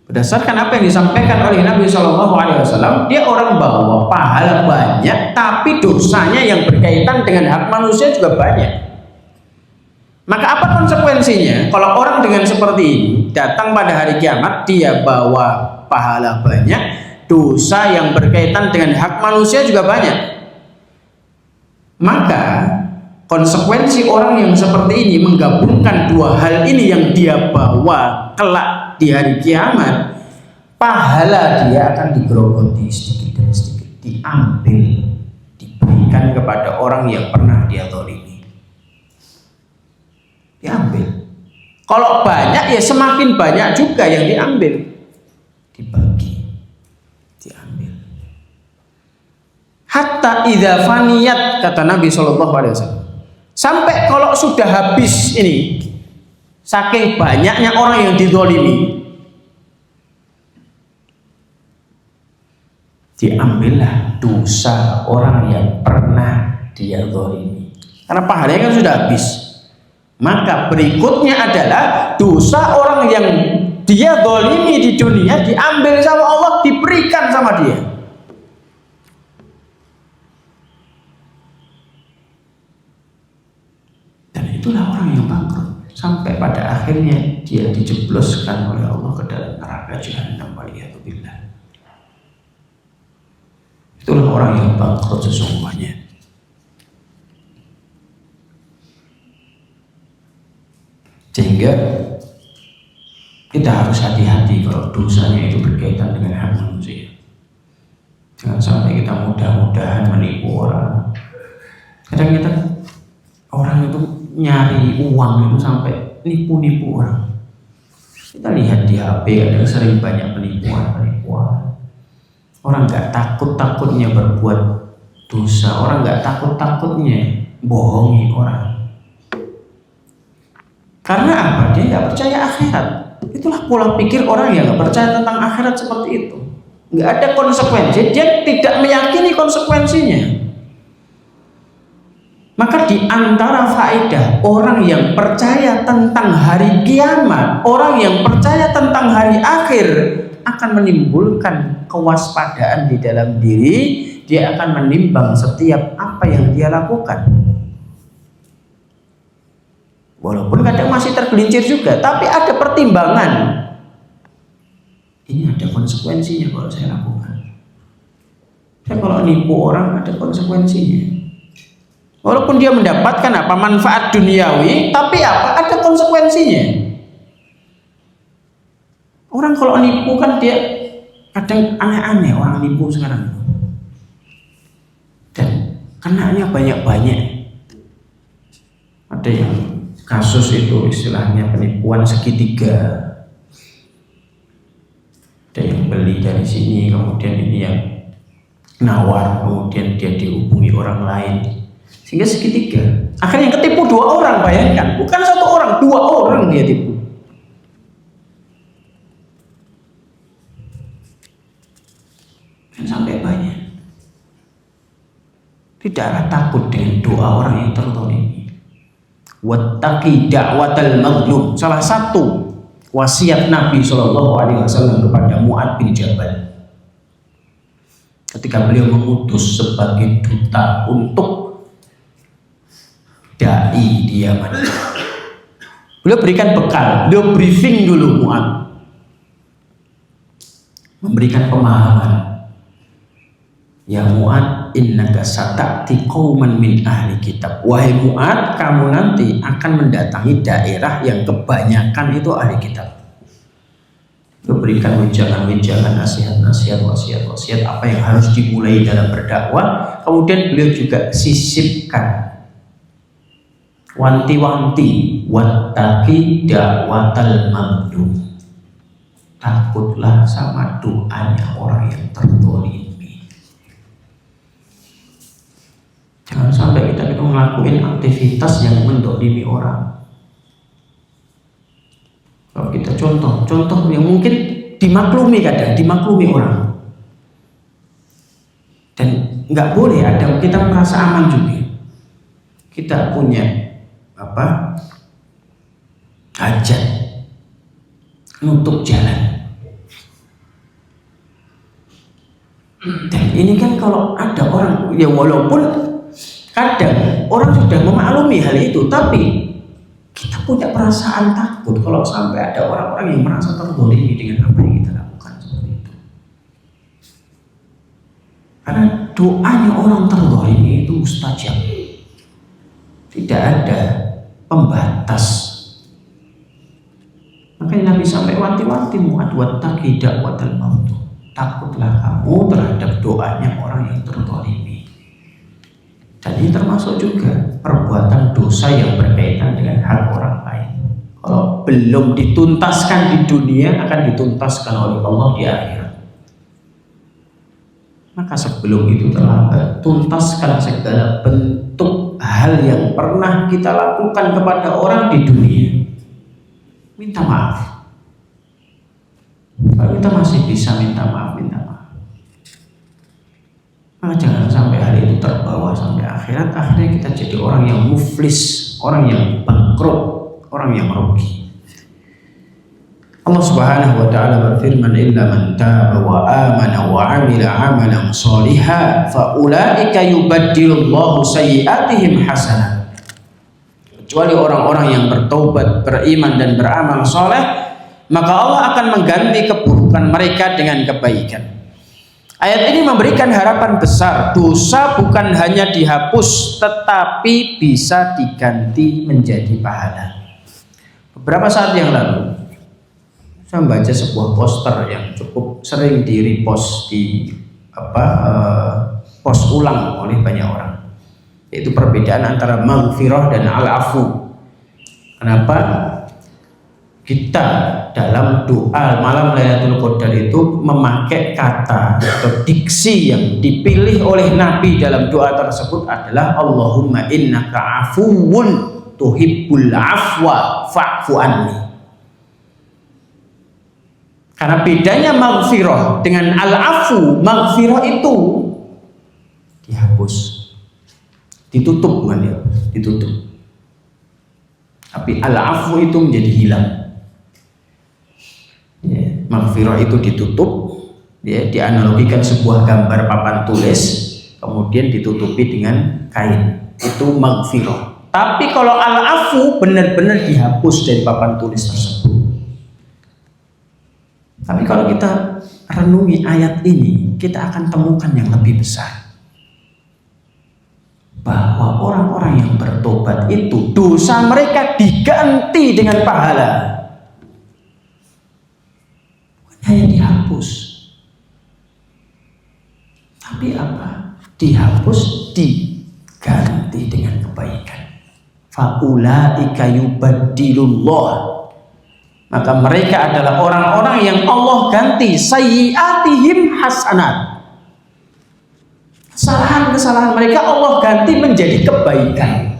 berdasarkan apa yang disampaikan oleh Nabi Shallallahu Alaihi Wasallam, dia orang bawa pahala banyak, tapi dosanya yang berkaitan dengan hak manusia juga banyak. Maka apa konsekuensinya? Kalau orang dengan seperti ini datang pada hari kiamat, dia bawa pahala banyak, dosa yang berkaitan dengan hak manusia juga banyak. Maka konsekuensi orang yang seperti ini menggabungkan dua hal ini yang dia bawa kelak di hari kiamat, pahala dia akan digerogoti sedikit demi sedikit, diambil, diberikan kepada orang yang pernah dia zalimi. Diambil. Kalau banyak ya semakin banyak juga yang diambil, dibagi, diambil. Hatta idza faniyat, kata Nabi Shallallahu Alaihi Wasallam, sampai kalau sudah habis ini, saking banyaknya orang yang dizalimi, diambillah dosa orang yang pernah dia zalimi. Karena pahalanya kan sudah habis. Maka berikutnya adalah dosa orang yang dia zalimi di dunia diambil sama Allah, diberikan sama dia. Dan itulah orang yang bangkrut, sampai pada akhirnya dia dijebloskan oleh Allah ke dalam neraka jahanam, waliyadzubillah. Itulah orang yang bangkrut sesungguhnya. Sehingga kita harus hati-hati kalau dosanya itu berkaitan dengan hak manusia. Jangan sampai kita mudah-mudahan menipu orang. Kadang kita orang itu nyari uang itu sampai nipu-nipu orang. Kita lihat di HP ada sering banyak penipuan. Orang nggak takut-takutnya berbuat dosa, orang nggak takut-takutnya bohongi orang. Karena apa? Dia nggak percaya akhirat. Itulah pola pikir orang yang nggak percaya tentang akhirat seperti itu. Nggak ada konsekuensi, dia tidak meyakini konsekuensinya. Maka di antara faedah orang yang percaya tentang hari kiamat, orang yang percaya tentang hari akhir akan menimbulkan kewaspadaan di dalam diri. Dia akan menimbang setiap apa yang dia lakukan. Walaupun kadang masih tergelincir juga, tapi ada pertimbangan. Ini ada konsekuensinya kalau saya lakukan. Saya kalau nipu orang ada konsekuensinya. Walaupun dia mendapatkan apa manfaat duniawi, tapi apa ada konsekuensinya. Orang kalau nipu kan dia kadang aneh-aneh orang nipu sekarang. Dan kenanya banyak-banyak. Ada yang kasus itu istilahnya penipuan segitiga. Ada yang beli dari sini, kemudian ini yang nawar, kemudian dia dihubungi orang lain, sehingga segitiga. Akhirnya yang ketipu 2 orang, bayangkan, bukan 1 orang, 2 orang dia tipu. Dan sampai banyak. Tidaklah takut dengan doa orang yang terzalimi. Wattaqi da'watal mazlum. Salah satu wasiat Nabi SAW kepada Mu'adz bin Jabal ketika beliau mengutus sebagai duta untuk dai di Yaman. Beliau berikan bekal, beliau briefing dulu Mu'adz, memberikan pemahaman. Ya Mu'adz, innaka sata'ti qauman min ahli kitab. Wahai Mu'adz, kamu nanti akan mendatangi daerah yang kebanyakan itu ahli kitab. Berikan wejangan-wejangan, nasihat-nasihat, wasiat-wasiat apa yang harus dimulai dalam berdakwah. Kemudian beliau juga sisipkan wanti-wanti, wattaqi da'watal mazlum. Takutlah sama doanya orang yang terzalimi. Jangan sampai kita ngelakuin aktivitas yang mendolimi orang. Kalau kita contoh yang mungkin dimaklumi, kadang dimaklumi orang, dan nggak boleh ada kita merasa aman juga. Kita punya hajat nutup jalan, dan ini kan kalau ada orang ya walaupun kadang orang sudah memaklumi hal itu, tapi kita punya perasaan takut kalau sampai ada orang-orang yang merasa terzalimi dengan apa yang kita lakukan seperti itu. Karena doanya orang terzalimi itu mustajab. Tidak ada pembatas. Makanya Nabi sampai wanti-wanti Mu'adz, wattaqi da'watal mazlum. Takutlah kamu terhadap doanya orang yang terzalimi. Dan ini termasuk juga perbuatan dosa yang berkaitan dengan hak orang lain. Kalau belum dituntaskan di dunia, akan dituntaskan oleh Allah di akhirat. Maka sebelum itu terlambat, tuntaskan segala bentuk hal yang pernah kita lakukan kepada orang di dunia. Minta maaf. Kalau kita masih bisa minta maaf, minta maaf. Maka jangan sampai hal itu terbawa sampai akhirat. Akhirnya kita jadi orang yang muflis, orang yang bangkrut, orang yang merugi. Allah Subhanahu wa taala berfirman, illa man taba wa amana wa amila amalan shalihan fa ulaika yubaddilullahu sayyi'atihim hasanat. Kecuali orang-orang yang bertaubat, beriman dan beramal soleh, maka Allah akan mengganti keburukan mereka dengan kebaikan. Ayat ini memberikan harapan besar. Dosa bukan hanya dihapus, tetapi bisa diganti menjadi pahala. Beberapa saat yang lalu saya membaca sebuah poster yang cukup sering di-repost di post ulang oleh banyak orang, yaitu perbedaan antara maghfirah dan al-afu. Kenapa kita dalam doa malam Lailatul Qadar itu memakai kata atau diksi yang dipilih oleh Nabi dalam doa tersebut adalah Allahumma innaka afuwun tuhibbul afwa fa'fu anni. Karena bedanya maghfirah dengan al-afu, maghfirah itu dihapus, ditutup, bukan ya, ditutup. Tapi al-afu itu menjadi hilang. Ya, maghfirah itu ditutup, ya, dianalogikan sebuah gambar papan tulis, kemudian ditutupi dengan kain. Itu maghfirah. Tapi kalau al-afu benar-benar dihapus dari papan tulis tersebut. Tapi kalau kita renungi ayat ini, kita akan temukan yang lebih besar. Bahwa orang-orang yang bertobat itu dosa mereka diganti dengan pahala. Bukan hanya dihapus. Tapi apa? Dihapus, diganti dengan kebaikan. Faulaika yubaddilullah. Maka mereka adalah orang-orang yang Allah ganti sayyi'atihim hasanat. Kesalahan-kesalahan mereka Allah ganti menjadi kebaikan.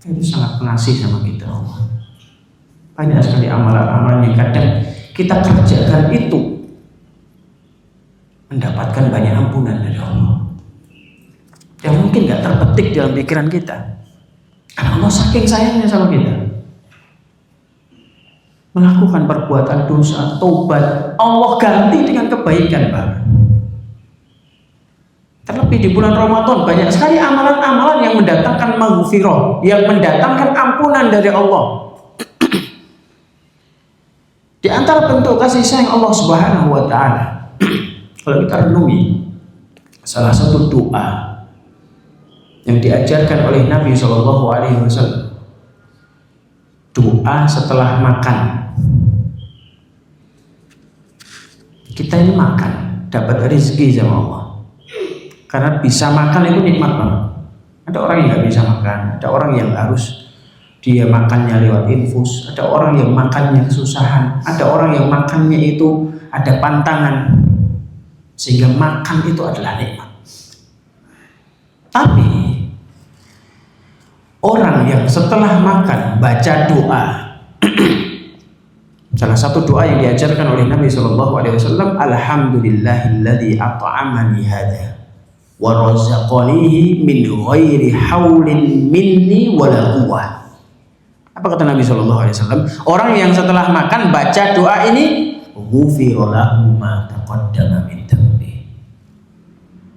Itu sangat pengasih sama kita Allah. Banyak sekali amalan-amalan yang kadang kita kerjakan itu mendapatkan banyak ampunan dari Allah, yang mungkin gak terpetik dalam pikiran kita. Karena Allah saking sayangnya sama kita. Melakukan perbuatan dosa, tobat, Allah ganti dengan kebaikan, Pak. Terlebih di bulan Ramadan banyak sekali amalan-amalan yang mendatangkan maghfirah, yang mendatangkan ampunan dari Allah. Di antara bentuk kasih sayang Allah Subhanahu wa taala, kalau kita renungi salah satu doa yang diajarkan oleh Nabi SAW, doa setelah makan. Kita ini makan, dapat rezeki sama Allah. Karena bisa makan itu nikmat banget. Ada orang yang nggak bisa makan, ada orang yang harus dia makannya lewat infus, ada orang yang makannya kesusahan, ada orang yang makannya itu ada pantangan, sehingga makan itu adalah nikmat. Tapi orang yang setelah makan baca doa, salah satu doa yang diajarkan oleh Nabi SAW, alhamdulillahilladzi at'amani hadza wa razaqanihi min ghairi haulin minni wala quwwah. Apa kata Nabi SAW? Orang yang setelah makan baca doa ini, ghufira lahu ma taqaddama min dhanbi.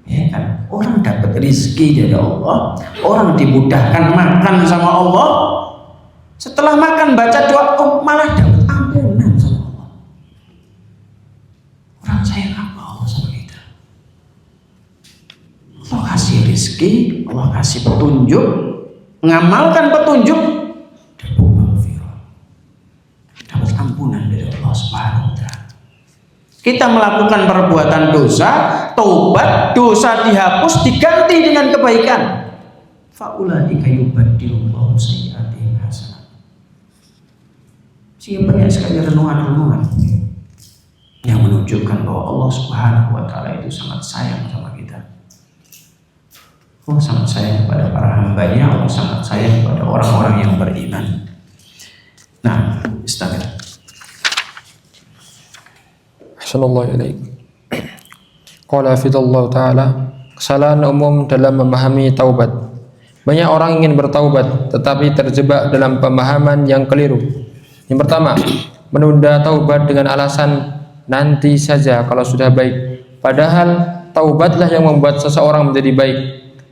Ya kan? Orang dapat rezeki dari Allah, orang dimudahkan makan sama Allah. Setelah makan baca doa, oh malah dapat ampunan sama Allah. Orang sayang apa Allah sama kita? Allah kasih rezeki, Allah kasih petunjuk, mengamalkan petunjuk, dapat ampunan dari Allah Subhanahu wa taala. Kita melakukan perbuatan dosa, taubat, dosa dihapus, diganti dengan kebaikan. Faulaika yubaddilullahu sayyi'atihim hasanat. Sehingga banyak sekali renungan-renungan yang menunjukkan bahwa Allah Subhanahu wa taala itu sangat sayang sama kita. Allah sangat sayang kepada para hambanya, Allah sangat sayang kepada orang-orang yang beriman. Nah, istighfar. Sallallahu alaihi. Qala hafidallahu ta'ala, Kesalahan umum dalam memahami taubat. Banyak orang ingin bertaubat tetapi terjebak dalam pemahaman yang keliru. Yang pertama, menunda taubat dengan alasan nanti saja kalau sudah baik. Padahal taubatlah yang membuat seseorang menjadi baik,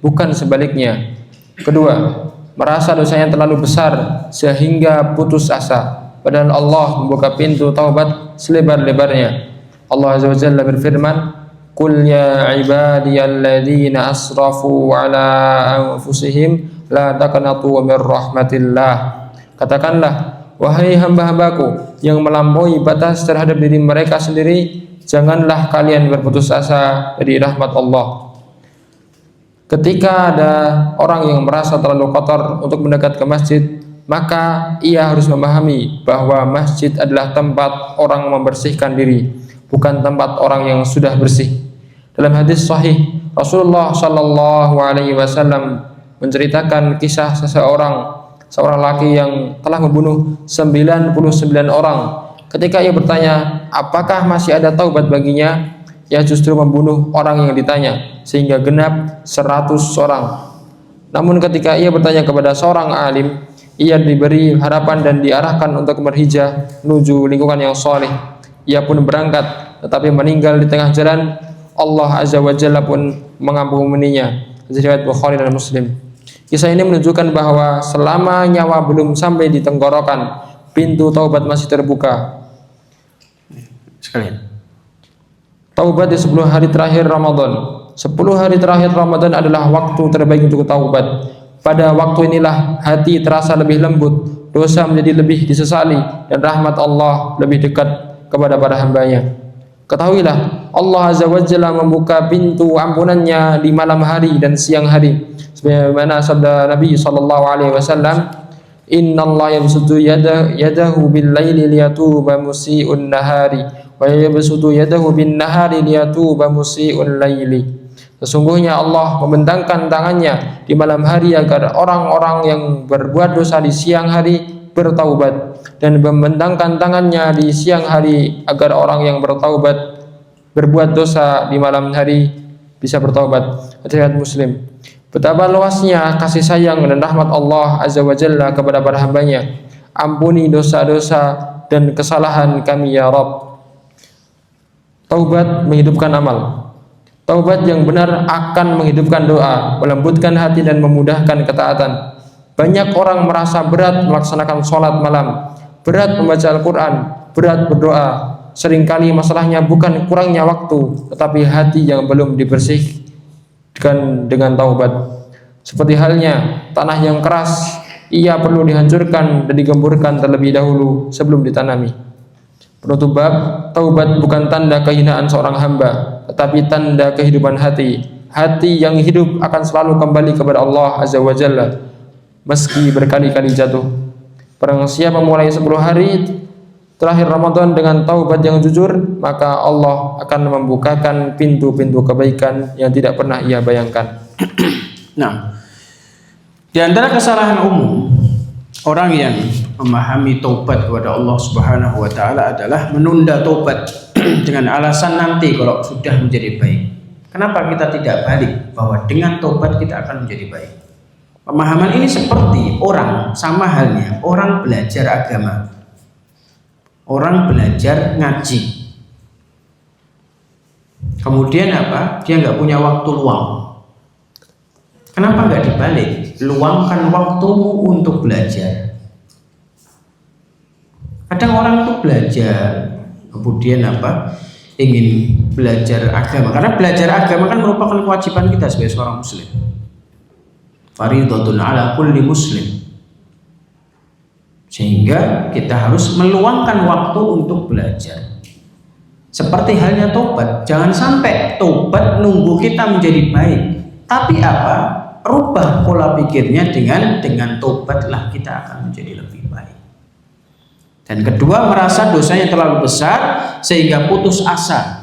bukan sebaliknya. Kedua, merasa dosanya terlalu besar sehingga putus asa. Padahal Allah membuka pintu taubat selebar-lebarnya. Allah Azza wa Jalla berfirman, "Qul ya ibadiyalladzina asrafu ala anfusihim la taqnatu min rahmatillah." Katakanlah, wahai hamba-hambaku yang melampaui batas terhadap diri mereka sendiri, janganlah kalian berputus asa dari rahmat Allah. Ketika ada orang yang merasa terlalu kotor untuk mendekat ke masjid, maka ia harus memahami bahwa masjid adalah tempat orang membersihkan diri, bukan tempat orang yang sudah bersih. Dalam hadis sahih, Rasulullah Shallallahu Alaihi Wasallam menceritakan kisah seorang laki yang telah membunuh 99 orang. Ketika ia bertanya, apakah masih ada taubat baginya? Ia justru membunuh orang yang ditanya, sehingga genap 100 orang. Namun ketika ia bertanya kepada seorang alim, ia diberi harapan dan diarahkan untuk berhijrah menuju lingkungan yang soleh. Ia pun berangkat, tetapi meninggal di tengah jalan. Allah Azza wa Jalla pun mengampuninya. Riwayat Bukhari dan Muslim. Kisah ini menunjukkan bahwa selama nyawa belum sampai di tenggorokan, pintu taubat masih terbuka. Sekalian. Taubat di 10 hari terakhir Ramadan. 10 hari terakhir Ramadan adalah waktu terbaik untuk taubat. Pada waktu inilah hati terasa lebih lembut, dosa menjadi lebih disesali, dan rahmat Allah lebih dekat kepada para hambanya. Ketahuilah, Allah Azza wa Jalla membuka pintu ampunannya di malam hari dan siang hari. Sebagaimana sabda Nabi sallallahu alaihi wasallam, "Innallaha yabsutu yadahu bil-laili liyatuba musii'un nahari wa yabsutu yadahu bin-nahari liyatuba musii'ul laili." Sesungguhnya Allah membentangkan tangannya di malam hari agar orang-orang yang berbuat dosa di siang hari bertaubat, dan membentangkan tangannya di siang hari agar orang yang berbuat dosa di malam hari bisa bertaubat. Riwayat Muslim. Betapa luasnya kasih sayang dan rahmat Allah Azza wa Jalla kepada para hambanya. Ampuni dosa-dosa dan kesalahan kami ya Rabb. Taubat menghidupkan amal. Taubat yang benar akan menghidupkan doa, melembutkan hati dan memudahkan ketaatan. Banyak orang merasa berat melaksanakan sholat malam, berat membaca Al-Quran, berat berdoa. Seringkali masalahnya bukan kurangnya waktu, tetapi hati yang belum dibersihkan dengan taubat. Seperti halnya tanah yang keras, ia perlu dihancurkan dan digemburkan terlebih dahulu sebelum ditanami. Penutup bab, taubat bukan tanda kehinaan seorang hamba, tetapi tanda kehidupan hati. Hati yang hidup akan selalu kembali kepada Allah Azza wa Jalla, meski berkali-kali jatuh. Barang siapa memulai 10 hari terakhir Ramadan dengan taubat yang jujur, maka Allah akan membukakan pintu-pintu kebaikan yang tidak pernah ia bayangkan. Nah, di antara kesalahan umum orang yang memahami taubat kepada Allah Subhanahu wa taala adalah menunda taubat dengan alasan nanti kalau sudah menjadi baik. Kenapa kita tidak balik bahwa dengan taubat kita akan menjadi baik? Pemahaman ini seperti orang, sama halnya orang belajar agama, orang belajar ngaji, kemudian apa? Dia nggak punya waktu luang. Kenapa nggak dibalik? Luangkan waktumu untuk belajar. Kadang orang itu belajar, kemudian apa? Ingin belajar agama, karena belajar agama kan merupakan kewajiban kita sebagai seorang muslim. Fardhatun ala kulli muslim. Sehingga kita harus meluangkan waktu untuk belajar. Seperti halnya tobat, jangan sampai tobat nunggu kita menjadi baik. Tapi apa? Rubah pola pikirnya dengan tobatlah kita akan menjadi lebih baik. Dan kedua, merasa dosanya terlalu besar sehingga putus asa.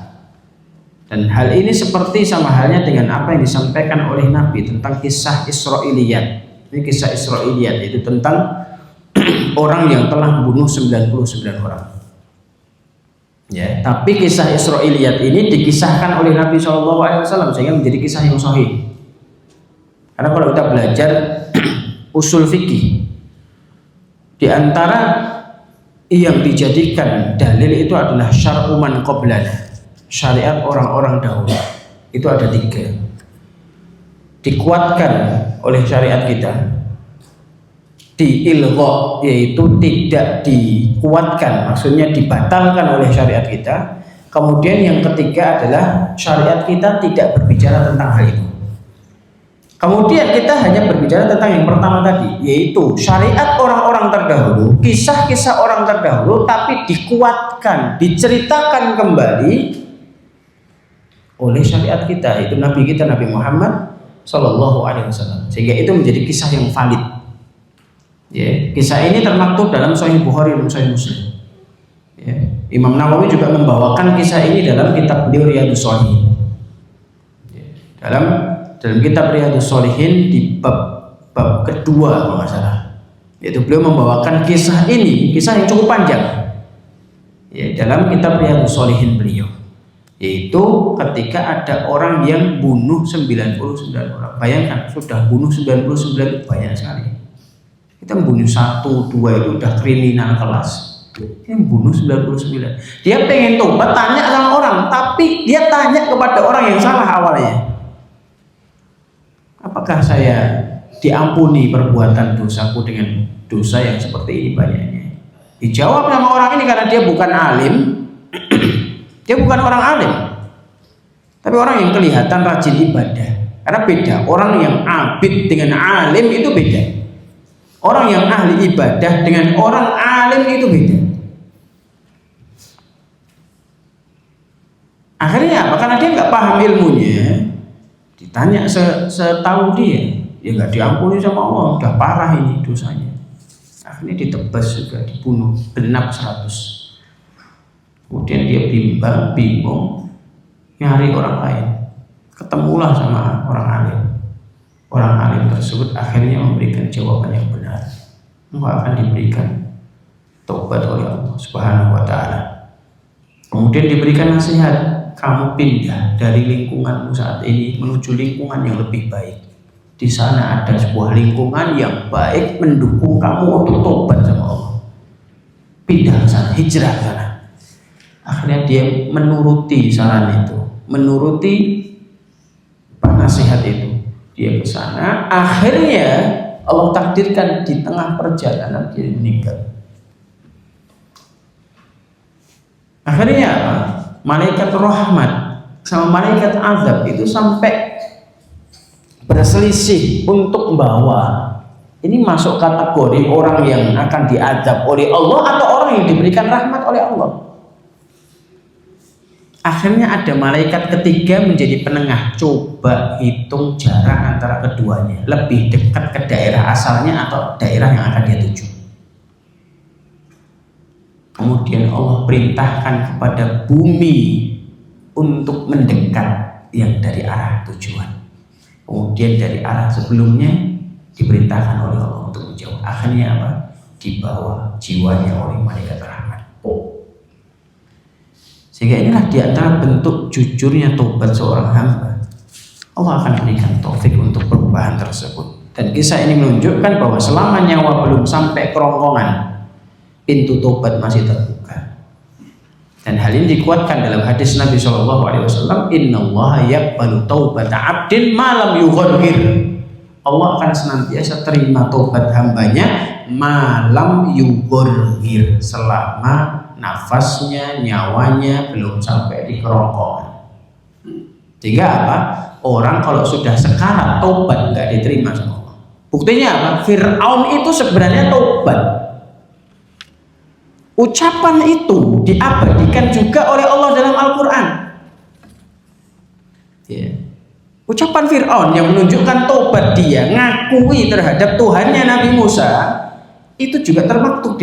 Dan hal ini seperti sama halnya dengan apa yang disampaikan oleh Nabi tentang kisah Israiliyat. Ini kisah Israiliyat, yaitu tentang orang yang telah membunuh 99 orang. Ya, tapi kisah Israiliyat ini dikisahkan oleh Nabi SAW sehingga menjadi kisah yang sahih. Karena kalau kita belajar usul fikih, di antara yang dijadikan dalil itu adalah syar'u man qablana, syariat orang-orang dahulu. Itu ada 3. Dikuatkan oleh syariat kita, diilgha, yaitu tidak dikuatkan, maksudnya dibatalkan oleh syariat kita. Kemudian yang ketiga adalah syariat kita tidak berbicara tentang hal itu. Kemudian kita hanya berbicara tentang yang pertama tadi, yaitu syariat orang-orang terdahulu, kisah-kisah orang terdahulu, tapi dikuatkan, diceritakan kembali oleh syariat kita, itu Nabi kita, Nabi Muhammad SAW, sehingga itu menjadi kisah yang valid. Ya, kisah ini termaktub dalam Sahih Bukhari dan Sahih Muslim. Ya, Imam Nawawi juga membawakan kisah ini dalam kitab beliau Riyadhus Shalihin. Ya, dalam kitab Riyadhus Shalihin di bab kedua kalau nggak salah, yaitu beliau membawakan kisah ini, kisah yang cukup panjang. Ya, dalam kitab Riyadhus Shalihin beliau, yaitu ketika ada orang yang bunuh 99 orang. Bayangkan, sudah bunuh 99 itu banyak sekali. Kita membunuh 1, 2 itu udah kriminal kelas. Dia membunuh 99. Dia pengen tobat, tanya sama orang, tapi dia tanya kepada orang yang salah awalnya. Apakah saya diampuni perbuatan dosaku dengan dosa yang seperti ini banyaknya? Dijawab sama orang ini karena dia bukan alim. Dia bukan orang alim, tapi orang yang kelihatan rajin ibadah. Karena beda, orang yang abid dengan alim itu beda. Orang yang ahli ibadah dengan orang alim itu beda. Akhirnya apa? Karena dia nggak paham ilmunya, ditanya setahu dia, ya nggak diampuni sama Allah, udah parah ini dosanya. Akhirnya ditebas juga, dibunuh, genap 100. Kemudian dia bingung, nyari orang lain. Ketemulah sama orang alim. Orang alim tersebut akhirnya memberikan jawaban yang benar. Engkau akan diberikan taubat oleh Allah Subhanahu wa Ta'ala. Kemudian diberikan nasihat, kamu pindah dari lingkunganmu saat ini menuju lingkungan yang lebih baik. Di sana ada sebuah lingkungan yang baik mendukung kamu untuk taubat sama Allah. Pindah ke sana, hijrah ke sana. Akhirnya dia menuruti saran itu, menuruti nasihat itu. Dia ke sana, akhirnya Allah takdirkan di tengah perjalanan dia meninggal. Akhirnya apa? Malaikat rahmat sama malaikat azab itu sampai berselisih untuk membawa ini masuk kategori orang yang akan diazab oleh Allah atau orang yang diberikan rahmat oleh Allah. Akhirnya ada malaikat ketiga menjadi penengah. Coba hitung jarak antara keduanya, lebih dekat ke daerah asalnya atau daerah yang akan dia tuju. Kemudian Allah perintahkan kepada bumi untuk mendekat yang dari arah tujuan. Kemudian dari arah sebelumnya diperintahkan oleh Allah untuk menjauh. Akhirnya apa? Dibawa jiwanya oleh malaikat rahmat. Sehingga inilah diantara bentuk jujurnya taubat seorang hamba. Allah akan berikan taufik untuk perubahan tersebut. Dan kisah ini menunjukkan bahwa selama nyawa belum sampai kerongkongan, pintu taubat masih terbuka. Dan hal ini dikuatkan dalam hadis Nabi SAW, Innallaha yaqbalu taubata abdin malam yughargir. Allah akan senantiasa terima taubat hambanya malam yughargir, selama nafasnya, nyawanya belum sampai di kerongkongan. Sehingga apa? Orang kalau sudah sekarat taubat nggak diterima sama Allah. Buktinya apa? Fir'aun itu sebenarnya taubat. Ucapan itu diabadikan juga oleh Allah dalam Al-Quran. Ya. Ucapan Fir'aun yang menunjukkan taubat dia, ngakui terhadap Tuhannya Nabi Musa, itu juga termaktub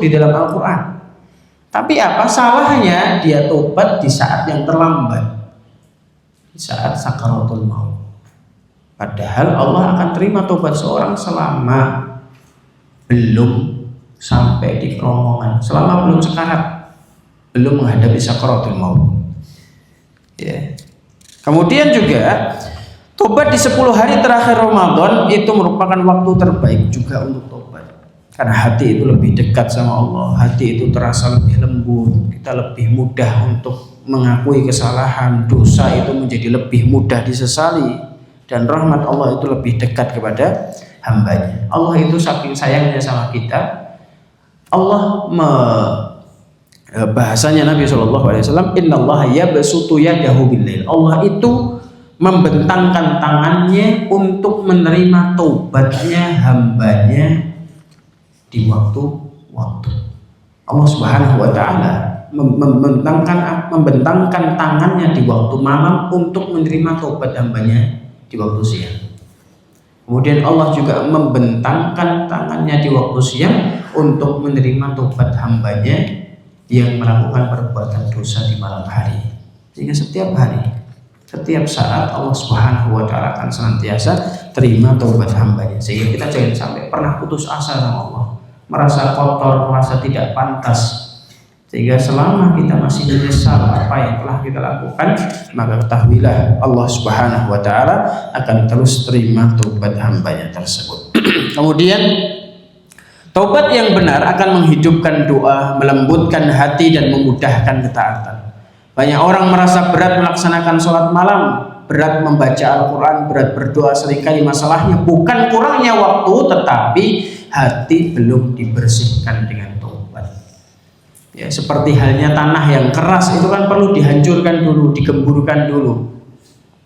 di dalam Al-Quran. Tapi apa salahnya dia tobat di saat yang terlambat, di saat sakaratul maut. Padahal Allah akan terima tobat seorang selama belum sampai di kerongkongan, selama belum sekarat. belum menghadapi sakaratul maut. Ya. Kemudian juga tobat di 10 hari terakhir Ramadan itu merupakan waktu terbaik juga untuk tobat. Karena hati itu lebih dekat sama Allah, hati itu terasa lebih lembut, kita lebih mudah untuk mengakui kesalahan, dosa itu menjadi lebih mudah disesali, dan rahmat Allah itu lebih dekat kepada hambanya. Allah itu saking sayangnya sama kita, Allah bahasanya Nabi SAW, innallaha yabsutu yadahu bil-lail. Allah itu membentangkan tangannya untuk menerima taubatnya hambanya di waktu-waktu. Allah Subhanahu wa taala membentangkan tangannya di waktu malam untuk menerima taubat hambanya di waktu siang. Kemudian Allah juga membentangkan tangannya di waktu siang untuk menerima taubat hambanya yang melakukan perbuatan dosa di malam hari. Sehingga setiap hari, setiap saat Allah Subhanahu wa taala akan senantiasa terima taubat hambanya. Sehingga kita jangan sampai pernah putus asa sama Allah, merasa kotor, merasa tidak pantas. Sehingga selama kita masih menyesal apa yang telah kita lakukan, maka ketahuilah Allah Subhanahu wa taala akan terus terima taubat hambanya tersebut. Kemudian taubat yang benar akan menghidupkan doa, melembutkan hati dan memudahkan ketaatan. Banyak orang merasa berat melaksanakan sholat malam, berat membaca Al-Quran, berat berdoa, seringkali masalahnya bukan kurangnya waktu, tetapi hati belum dibersihkan dengan taubat. Ya, seperti halnya tanah yang keras itu kan perlu dihancurkan dulu, digemburkan dulu.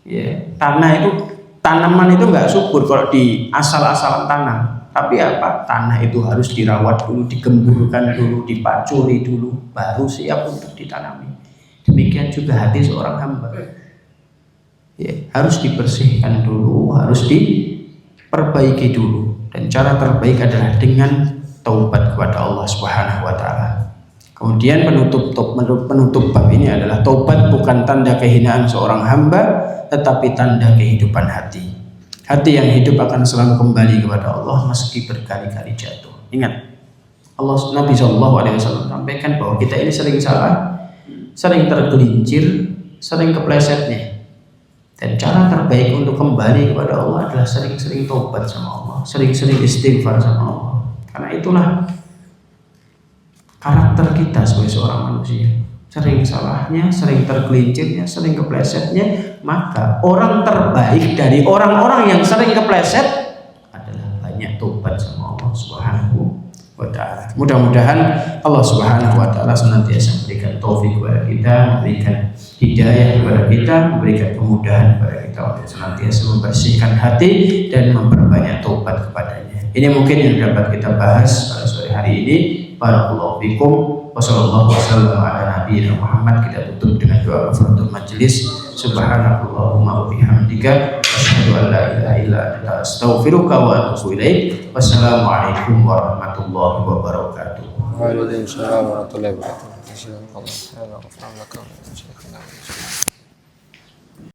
Ya, tanah itu, tanaman itu nggak subur kalau di asal-asalan tanam. Tapi apa? Tanah itu harus dirawat dulu, digemburkan dulu, dipaculi dulu, baru siap untuk ditanami. Demikian juga hati seorang hamba. Ya, harus dibersihkan dulu, harus diperbaiki dulu. Dan cara terbaik adalah dengan taubat kepada Allah Subhanahu wa taala. Kemudian penutup bab ini adalah taubat bukan tanda kehinaan seorang hamba, tetapi tanda kehidupan hati. Hati yang hidup akan selalu kembali kepada Allah meski berkali-kali jatuh. Ingat, Nabi SAW sampaikan bahwa kita ini sering salah, sering tergelincir, sering keplesetnya. Dan cara terbaik untuk kembali kepada Allah adalah sering-sering taubat sama Allah, sering-sering istighfar sama Allah. Karena itulah karakter kita sebagai seorang manusia. Sering salahnya, sering tergelincirnya, sering keplesetnya, maka orang terbaik dari orang-orang yang sering kepleset adalah banyak taubat sama Allah Subhanahu wa taala. Mudah-mudahan Allah Subhanahu wa taala senantiasa memberikan taufik kepada kita, memberikan hidayah kepada kita, memberikan kemudahan kepada kita untuk senantiasa membersihkan hati dan memperbanyak taubat kepadanya. Ini mungkin yang dapat kita bahas pada sore hari ini. Barakallahu fikum wa sallallahu wasallam ala nabiyina Muhammad. Kita tutup dengan doa kafaratul majelis. Subhanakallahumma wa bihamdika asyhadu an la ilaha illa anta astaghfiruka wa atubu ilaik. Wassalamualaikum warahmatullahi wabarakatuh. Waalaikumsalam warahmatullahi wabarakatuh.